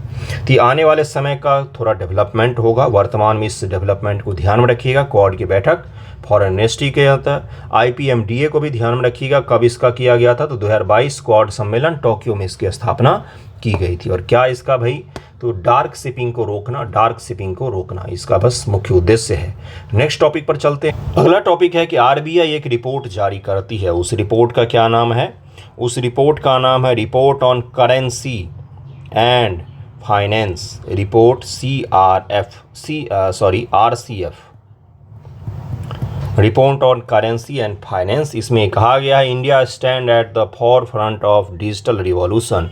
तो आने वाले समय का थोड़ा डेवलपमेंट होगा, वर्तमान में इस डेवलपमेंट को ध्यान में रखिएगा। क्वाड की बैठक, फॉरेन मिनिस्ट्री के अंदर IPMDA को भी ध्यान में रखिएगा, कब इसका किया गया था, तो 2022 क्वाड सम्मेलन टोक्यो में इसकी स्थापना की गई थी। और क्या इसका भाई, तो डार्क शिपिंग को रोकना इसका बस मुख्य उद्देश्य है। नेक्स्ट टॉपिक पर चलते हैं। अगला टॉपिक है कि RBI एक रिपोर्ट जारी करती है। उस रिपोर्ट का क्या नाम है, उस रिपोर्ट का नाम है report on currency and finance report, RCF, report on currency and finance. इसमें कहा गया है India stand at the forefront of digital revolution.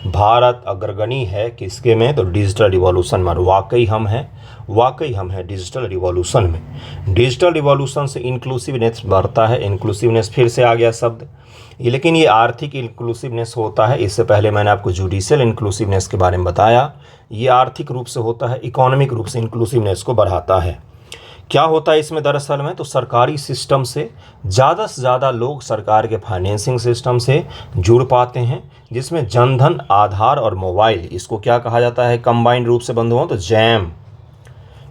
Bharat अग्रगणी है किसके में, तो डिजिटल रिवॉल्यूशन में। वाकई हम हैं डिजिटल रिवॉल्यूशन में। डिजिटल रिवॉल्यूशन से इंक्लूसिवनेस बढ़ता है, इंक्लूसिवनेस फिर से आ गया शब्द, लेकिन ये आर्थिक इंक्लूसिवनेस होता है। इससे पहले मैंने आपको जुडिशियल इंक्लूसिवनेस के बारे में बताया, ये आर्थिक रूप से होता है, इकोनॉमिक रूप से इंक्लूसिवनेस को बढ़ाता है। क्या होता है इसमें दरअसल में, तो सरकारी सिस्टम से ज़्यादा लोग सरकार के फाइनेंसिंग सिस्टम से जुड़ पाते हैं, जिसमें जनधन, आधार और मोबाइल, इसको क्या कहा जाता है कंबाइंड रूप से बंधुओं, तो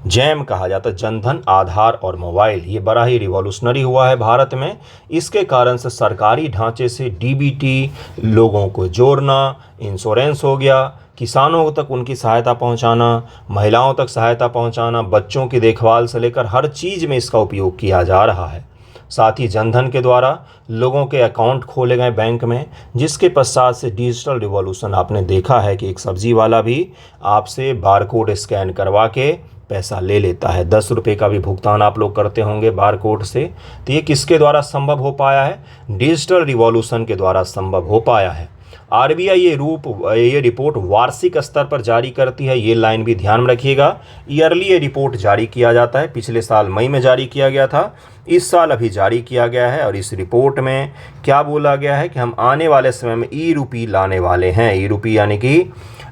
जैम कहा जाता है, जनधन, आधार और मोबाइल। ये बड़ा ही रिवॉल्यूशनरी हुआ है भारत में। इसके कारण से सरकारी ढांचे से DBT लोगों को जोड़ना, इंश्योरेंस हो गया, किसानों तक उनकी सहायता पहुंचाना, महिलाओं तक सहायता पहुंचाना, बच्चों की देखभाल से लेकर हर चीज़ में इसका उपयोग किया जा रहा है। साथ ही जनधन के द्वारा लोगों के अकाउंट खोले गए बैंक में, जिसके पश्चात से डिजिटल रिवॉल्यूशन आपने देखा है कि एक सब्जी वाला भी आपसे बारकोड स्कैन करवा के पैसा ले लेता है। 10 रुपये का भी भुगतान आप लोग करते होंगे बारकोड से। तो ये किसके द्वारा संभव हो पाया है, डिजिटल रिवॉल्यूशन के द्वारा संभव हो पाया है। RBI ये रिपोर्ट वार्षिक स्तर पर जारी करती है, ये लाइन भी ध्यान में रखिएगा। ईयरली ये रिपोर्ट जारी किया जाता है, पिछले साल मई में जारी किया गया था, इस साल अभी जारी किया गया है। और इस रिपोर्ट में क्या बोला गया है कि हम आने वाले समय में ई-रूपी लाने वाले हैं। ई-रूपी यानी कि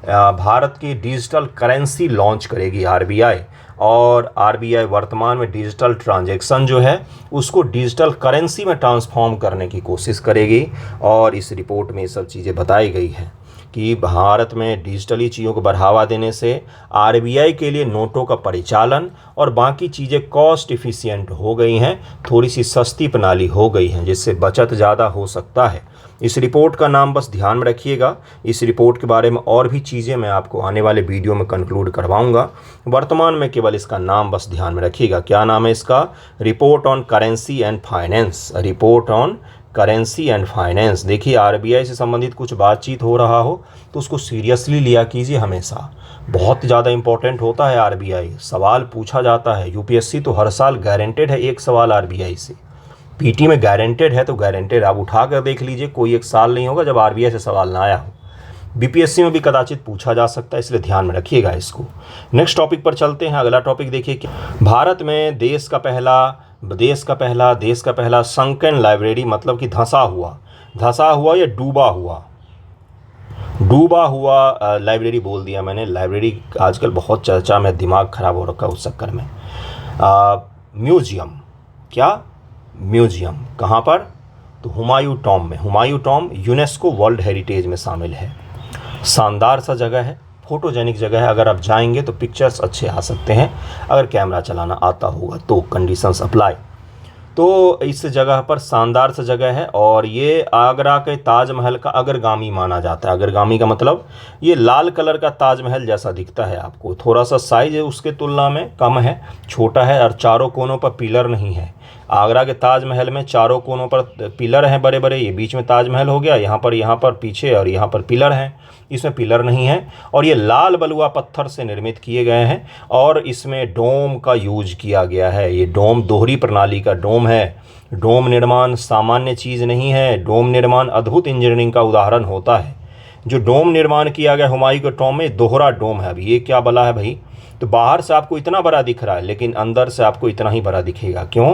भारत की डिजिटल करेंसी लॉन्च करेगी RBI, और RBI वर्तमान में डिजिटल ट्रांजैक्शन जो है उसको डिजिटल करेंसी में ट्रांसफॉर्म करने की कोशिश करेगी। और इस रिपोर्ट में ये सब चीज़ें बताई गई हैं कि भारत में डिजिटली चीज़ों को बढ़ावा देने से RBI के लिए नोटों का परिचालन और बाकी चीज़ें कॉस्ट इफ़िशिएंट हो गई हैं, थोड़ी सी सस्ती प्रणाली हो गई हैं, जिससे बचत ज़्यादा हो सकता है। इस रिपोर्ट का नाम बस ध्यान में रखिएगा। इस रिपोर्ट के बारे में और भी चीज़ें मैं आपको आने वाले वीडियो में कंक्लूड करवाऊंगा। वर्तमान में केवल इसका नाम बस ध्यान में रखिएगा। क्या नाम है इसका, report on currency and finance, report on currency and finance. देखिए RBI से संबंधित कुछ बातचीत हो रहा हो तो उसको सीरियसली लिया कीजिए हमेशा, बहुत ज़्यादा इंपॉर्टेंट होता है RBI, सवाल पूछा जाता है। UPSC तो हर साल गारंटेड है एक सवाल RBI से, PT में गारंटेड है तो गारंटेड, आप उठा कर देख लीजिए, कोई एक साल नहीं होगा जब RBI से सवाल ना आया हो। BPSC में भी कदाचित पूछा जा सकता है, इसलिए ध्यान में रखिएगा इसको। नेक्स्ट टॉपिक पर चलते हैं। अगला टॉपिक देखिए कि भारत में देश का पहला संकन लाइब्रेरी, मतलब कि धंसा हुआ या डूबा हुआ लाइब्रेरी बोल दिया मैंने। लाइब्रेरी आजकल बहुत चर्चा में, दिमाग खराब हो रखा है उस चक्कर में। म्यूजियम कहाँ पर, तो Humayun tomb UNESCO world heritage में शामिल है। शानदार सा जगह है, फोटोजेनिक जगह है। अगर आप जाएंगे तो पिक्चर्स अच्छे आ सकते हैं, अगर कैमरा चलाना आता होगा तो, कंडीशंस अप्लाई। तो इस जगह पर शानदार सा जगह है और ये आगरा के ताजमहल का अग्रगामी माना जाता है। अग्रगामी का मतलब ये लाल कलर का ताजमहल जैसा दिखता है आपको, थोड़ा सा साइज है उसके तुलना में कम है, छोटा है और चारों कोनों पर पिलर नहीं है। आगरा के ताजमहल में चारों कोनों पर पिलर हैं बड़े बड़े, ये बीच में ताजमहल हो गया, यहाँ पर पीछे और यहाँ पर पिलर हैं, इसमें पिलर नहीं है और ये लाल बलुआ पत्थर से निर्मित किए गए हैं और इसमें डोम का यूज किया गया है। ये डोम दोहरी प्रणाली का डोम है। डोम निर्माण सामान्य चीज़ नहीं है, डोम निर्माण अद्भुत इंजीनियरिंग का उदाहरण होता है। जो डोम निर्माण किया गया हुमायूं के टॉम में दोहरा डोम है। अभी ये क्या बला है भाई, तो बाहर से आपको इतना बड़ा दिख रहा है लेकिन अंदर से आपको इतना ही बड़ा दिखेगा। क्यों?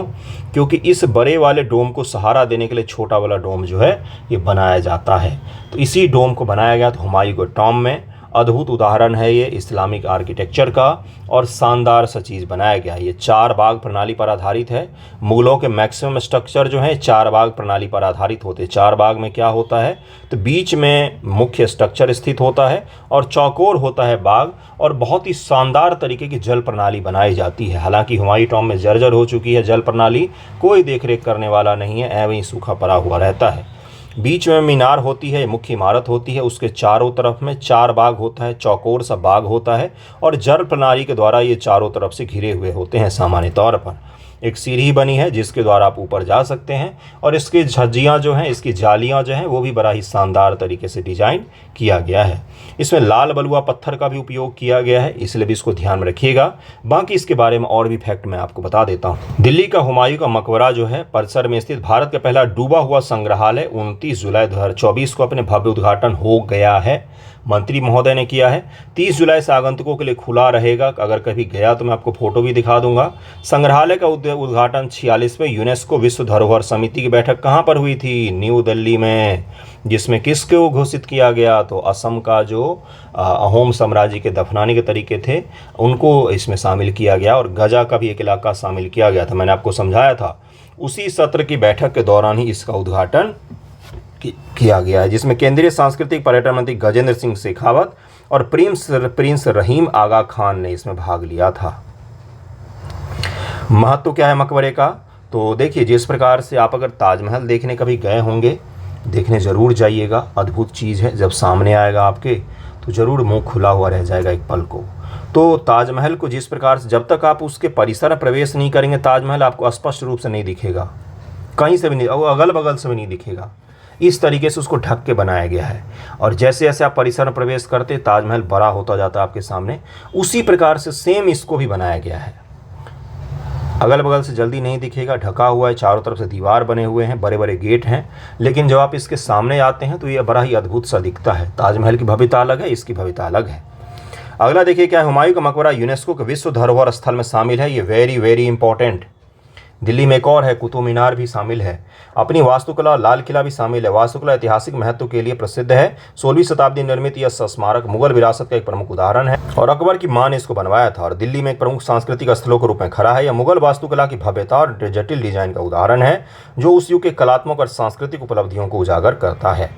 क्योंकि इस बड़े वाले डोम को सहारा देने के लिए छोटा वाला डोम जो है ये बनाया जाता है। तो इसी डोम को बनाया गया था हुमायूं के टॉम में। अद्भुत उदाहरण है ये इस्लामिक आर्किटेक्चर का और शानदार सा चीज़ बनाया गया है। ये 4 बाग प्रणाली पर आधारित है। मुगलों के मैक्सिमम स्ट्रक्चर जो है 4 बाग प्रणाली पर आधारित होते हैं। 4 बाग में क्या होता है, तो बीच में मुख्य स्ट्रक्चर स्थित होता है और चौकोर होता है बाग और बहुत ही शानदार तरीके की जल प्रणाली बनाई जाती है। हालांकि हुमायूं टॉम में जर्जर हो चुकी है जल प्रणाली, कोई देखरेख करने वाला नहीं है, ऐਵੇਂ ही सूखा पड़ा हुआ रहता है। बीच में मीनार होती है, मुख्य इमारत होती है, उसके चारों तरफ में 4 बाग होता है, चौकोर सा बाग होता है और जल प्रणाली के द्वारा ये चारों तरफ से घिरे हुए होते हैं। सामान्य तौर पर एक सीढ़ी बनी है जिसके द्वारा आप ऊपर जा सकते हैं और इसकी झज्जियाँ जो हैं, इसकी जालियाँ जो हैं वो भी बड़ा ही शानदार तरीके से डिजाइन किया गया है। इसमें लाल बलुआ पत्थर का भी उपयोग किया गया है, इसलिए भी इसको ध्यान में रखिएगा। बाकी इसके बारे में और भी फैक्ट मैं आपको बता देता हूँ। दिल्ली का हुमायूं का मकबरा जो है परिसर में स्थित भारत का पहला डूबा हुआ संग्रहालय 29 जुलाई 2024 को अपने भव्य उद्घाटन हो गया है। मंत्री महोदय ने किया है। 30 जुलाई से आगंतुकों के लिए खुला रहेगा। अगर कभी गया तो मैं आपको फोटो भी दिखा दूंगा। संग्रहालय का उद्घाटन 46वें यूनेस्को विश्व धरोहर समिति की बैठक कहाँ पर हुई थी? न्यू दिल्ली में, जिसमें किसको घोषित किया गया? तो असम का जो अहोम साम्राज्य के दफनाने के तरीके थे उनको इसमें शामिल किया गया और गजा का भी एक इलाका शामिल किया गया था। मैंने आपको समझाया था। उसी सत्र की बैठक के दौरान ही इसका उद्घाटन किया गया है, जिसमें केंद्रीय सांस्कृतिक पर्यटन मंत्री गजेंद्र सिंह शेखावत और प्रिंस रहीम आगा खान ने इसमें भाग लिया था। महत्व क्या है मकबरे का? तो देखिए, जिस प्रकार से आप अगर ताजमहल देखने कभी गए होंगे, देखने ज़रूर जाइएगा। अद्भुत चीज़ है, जब सामने आएगा आपके तो ज़रूर मुंह खुला हुआ रह जाएगा एक पल को। तो ताजमहल को जिस प्रकार से, जब तक आप उसके परिसर में प्रवेश नहीं करेंगे, ताजमहल आपको स्पष्ट रूप से नहीं दिखेगा, कहीं से भी नहीं, अगल बगल से भी नहीं दिखेगा। इस तरीके से उसको ढक के बनाया गया है और जैसे जैसे आप परिसर में प्रवेश करते ताजमहल बड़ा होता जाता है आपके सामने, उसी प्रकार से सेम इसको भी बनाया गया है। अगल बगल से जल्दी नहीं दिखेगा, ढका हुआ है, चारों तरफ से दीवार बने हुए हैं, बड़े बड़े गेट हैं, लेकिन जब आप इसके सामने आते हैं तो ये बड़ा ही अद्भुत सा दिखता है। ताजमहल की भव्यता अलग है, इसकी भव्यता अलग है। अगला देखिए क्या है, हुमायूं का मकबरा यूनेस्को के विश्व धरोहर स्थल में शामिल है। ये वेरी इंपॉर्टेंट। दिल्ली में एक और है, कुतुब मीनार भी शामिल है। अपनी वास्तुकला, लाल किला भी शामिल है। वास्तुकला ऐतिहासिक महत्व के लिए प्रसिद्ध है। 16वीं शताब्दी निर्मित यह स्मारक मुगल विरासत का एक प्रमुख उदाहरण है और अकबर की मां ने इसको बनवाया था और दिल्ली में एक प्रमुख सांस्कृतिक स्थलों के रूप में खड़ा है। यह मुगल वास्तुकला की भव्यता और जटिल डिजाइन का उदाहरण है जो उस युग के कलात्मक और सांस्कृतिक उपलब्धियों को उजागर करता है।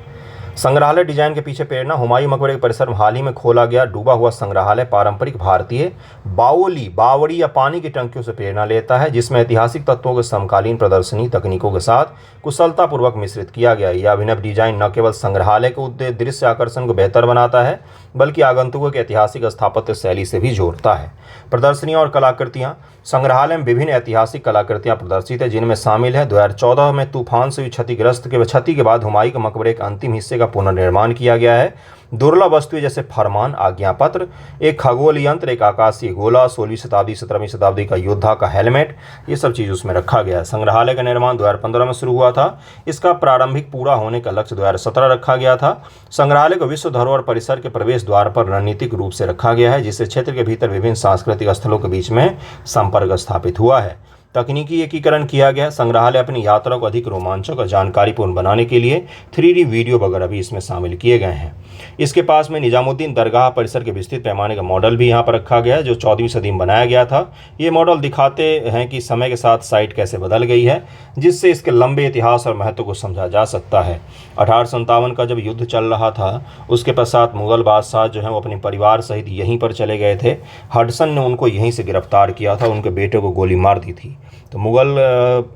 संग्रहालय डिजाइन के पीछे प्रेरणा, हुमायूं मकबरे के परिसर में हाल ही में खोला गया डूबा हुआ संग्रहालय पारंपरिक भारतीय बावड़ी या पानी की टंकियों से प्रेरणा लेता है, जिसमें ऐतिहासिक तत्वों के समकालीन प्रदर्शनी तकनीकों के साथ कुशलतापूर्वक मिश्रित किया गया। यह अभिनव डिजाइन न केवल संग्रहालय के दृश्य आकर्षण को बेहतर बनाता है बल्कि आगंतुकों के ऐतिहासिक स्थापत्य शैली से भी जोड़ता है। प्रदर्शनियाँ और कलाकृतियाँ, संग्रहालय में विभिन्न ऐतिहासिक कलाकृतियाँ प्रदर्शित है, जिनमें शामिल है 2014 में तूफान से हुई क्षति के बाद हुमायूं के मकबरे के अंतिम हिस्से का पुनर्निर्माण किया गया है। दुर्लभ वस्तुएं जैसे फरमान, आज्ञा पत्र, एक खगोल यंत्र, एक आकाशीय गोला, 16वीं शताब्दी 17वीं शताब्दी का योद्धा का हेलमेट, ये सब चीज़ उसमें रखा गया है। संग्रहालय का निर्माण 2015 में शुरू हुआ था। इसका प्रारंभिक पूरा होने का लक्ष्य 2017 रखा गया था। संग्रहालय को विश्व धरोहर परिसर के प्रवेश द्वार पर रणनीतिक रूप से रखा गया है, जिससे क्षेत्र के भीतर विभिन्न सांस्कृतिक स्थलों के बीच में संपर्क स्थापित हुआ है। तकनीकी एकीकरण किया गया। संग्रहालय अपनी यात्रा को अधिक रोमांचक और जानकारीपूर्ण बनाने के लिए 3D वीडियो वगैरह भी इसमें शामिल किए गए हैं। इसके पास में निजामुद्दीन दरगाह परिसर के विस्तृत पैमाने का मॉडल भी यहाँ पर रखा गया है, जो 14वीं सदी में बनाया गया था। ये मॉडल दिखाते हैं कि समय के साथ साइट कैसे बदल गई है, जिससे इसके लंबे इतिहास और महत्व को समझा जा सकता है। 1857 का जब युद्ध चल रहा था, उसके पश्चात मुगल बादशाह जो हैं वो अपने परिवार सहित यहीं पर चले गए थे। हडसन ने उनको यहीं से गिरफ्तार किया था, उनके बेटे को गोली मार दी थी। तो मुग़ल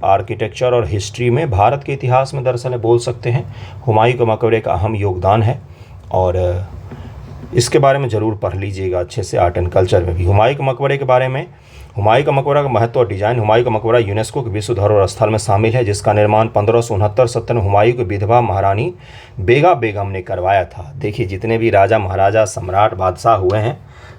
आर्किटेक्चर और हिस्ट्री में भारत के इतिहास में दरअसल बोल सकते हैं हुमायूं के मकबरे का अहम योगदान है, और इसके बारे में ज़रूर पढ़ लीजिएगा अच्छे से आर्ट एंड कल्चर में भी। हुमायूं के मकबरे के बारे में, हुमायूं का मकबरा का महत्व और डिज़ाइन। हुमायूं का मकबरा यूनेस्को के विश्व धरोहर स्थल में शामिल है, जिसका निर्माण 1569-70 में हुमायूं की विधवा महारानी बेगा बेगम ने करवाया था। देखिए जितने भी राजा महाराजा सम्राट बादशाह हुए हैं,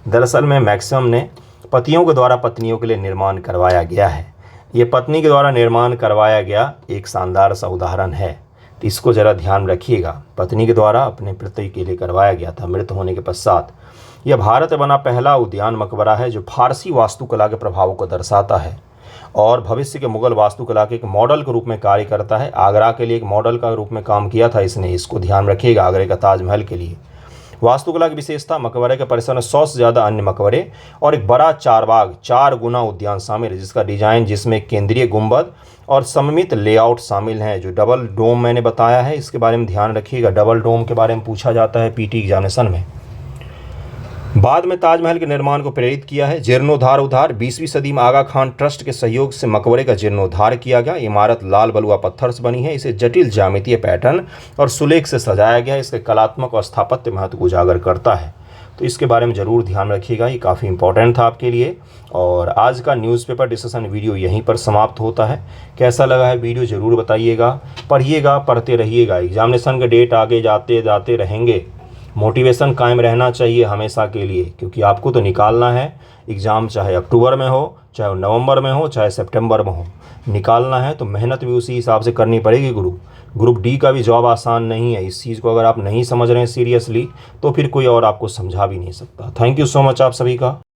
दरअसल में मैक्सिमम ने पतियों के द्वारा पत्नियों के लिए निर्माण करवाया गया है। ये पत्नी के द्वारा निर्माण करवाया गया एक शानदार सा उदाहरण है, तो इसको ज़रा ध्यान रखिएगा। पत्नी के द्वारा अपने पति के लिए करवाया गया था मृत होने के पश्चात। यह भारत में बना पहला उद्यान मकबरा है जो फारसी वास्तुकला के प्रभावों को दर्शाता है और भविष्य के मुगल वास्तुकला के एक मॉडल के रूप में कार्य करता है। आगरा के लिए एक मॉडल का रूप में काम किया था इसने, इसको ध्यान रखिएगा। आगरे का ताजमहल के लिए वास्तुकला की विशेषता, मकबरे के परिसर में 100 से ज़्यादा अन्य मकबरे और एक बड़ा चारबाग 4 गुना उद्यान शामिल है, जिसका डिजाइन जिसमें केंद्रीय गुंबद और सममित लेआउट शामिल हैं। जो डबल डोम मैंने बताया है, इसके बारे में ध्यान रखिएगा। डबल डोम के बारे में पूछा जाता है पीटी एग्जामिनेशन में। बाद में ताजमहल के निर्माण को प्रेरित किया है जीर्णोद्धार। 20वीं सदी में आगा खान ट्रस्ट के सहयोग से मकबरे का जीर्णोद्धार किया गया। इमारत लाल बलुआ पत्थर से बनी है। इसे जटिल ज्यामितीय पैटर्न और सुलेख से सजाया गया है। इसके कलात्मक और स्थापत्य महत्व को उजागर करता है, तो इसके बारे में ज़रूर ध्यान रखिएगा। ये काफ़ी इंपॉर्टेंट था आपके लिए। और आज का न्यूज़पेपर डिस्कशन वीडियो यहीं पर समाप्त होता है। कैसा लगा है वीडियो ज़रूर बताइएगा। पढ़िएगा, पढ़ते रहिएगा। एग्जामिनेशन के डेट आगे जाते जाते रहेंगे। मोटिवेशन कायम रहना चाहिए हमेशा के लिए, क्योंकि आपको तो निकालना है एग्ज़ाम, चाहे अक्टूबर में हो, चाहे नवंबर में हो, चाहे सितंबर में हो, निकालना है तो मेहनत भी उसी हिसाब से करनी पड़ेगी। ग्रुप डी का भी जॉब आसान नहीं है। इस चीज़ को अगर आप नहीं समझ रहे हैं सीरियसली, तो फिर कोई और आपको समझा भी नहीं सकता। थैंक यू सो मच आप सभी का।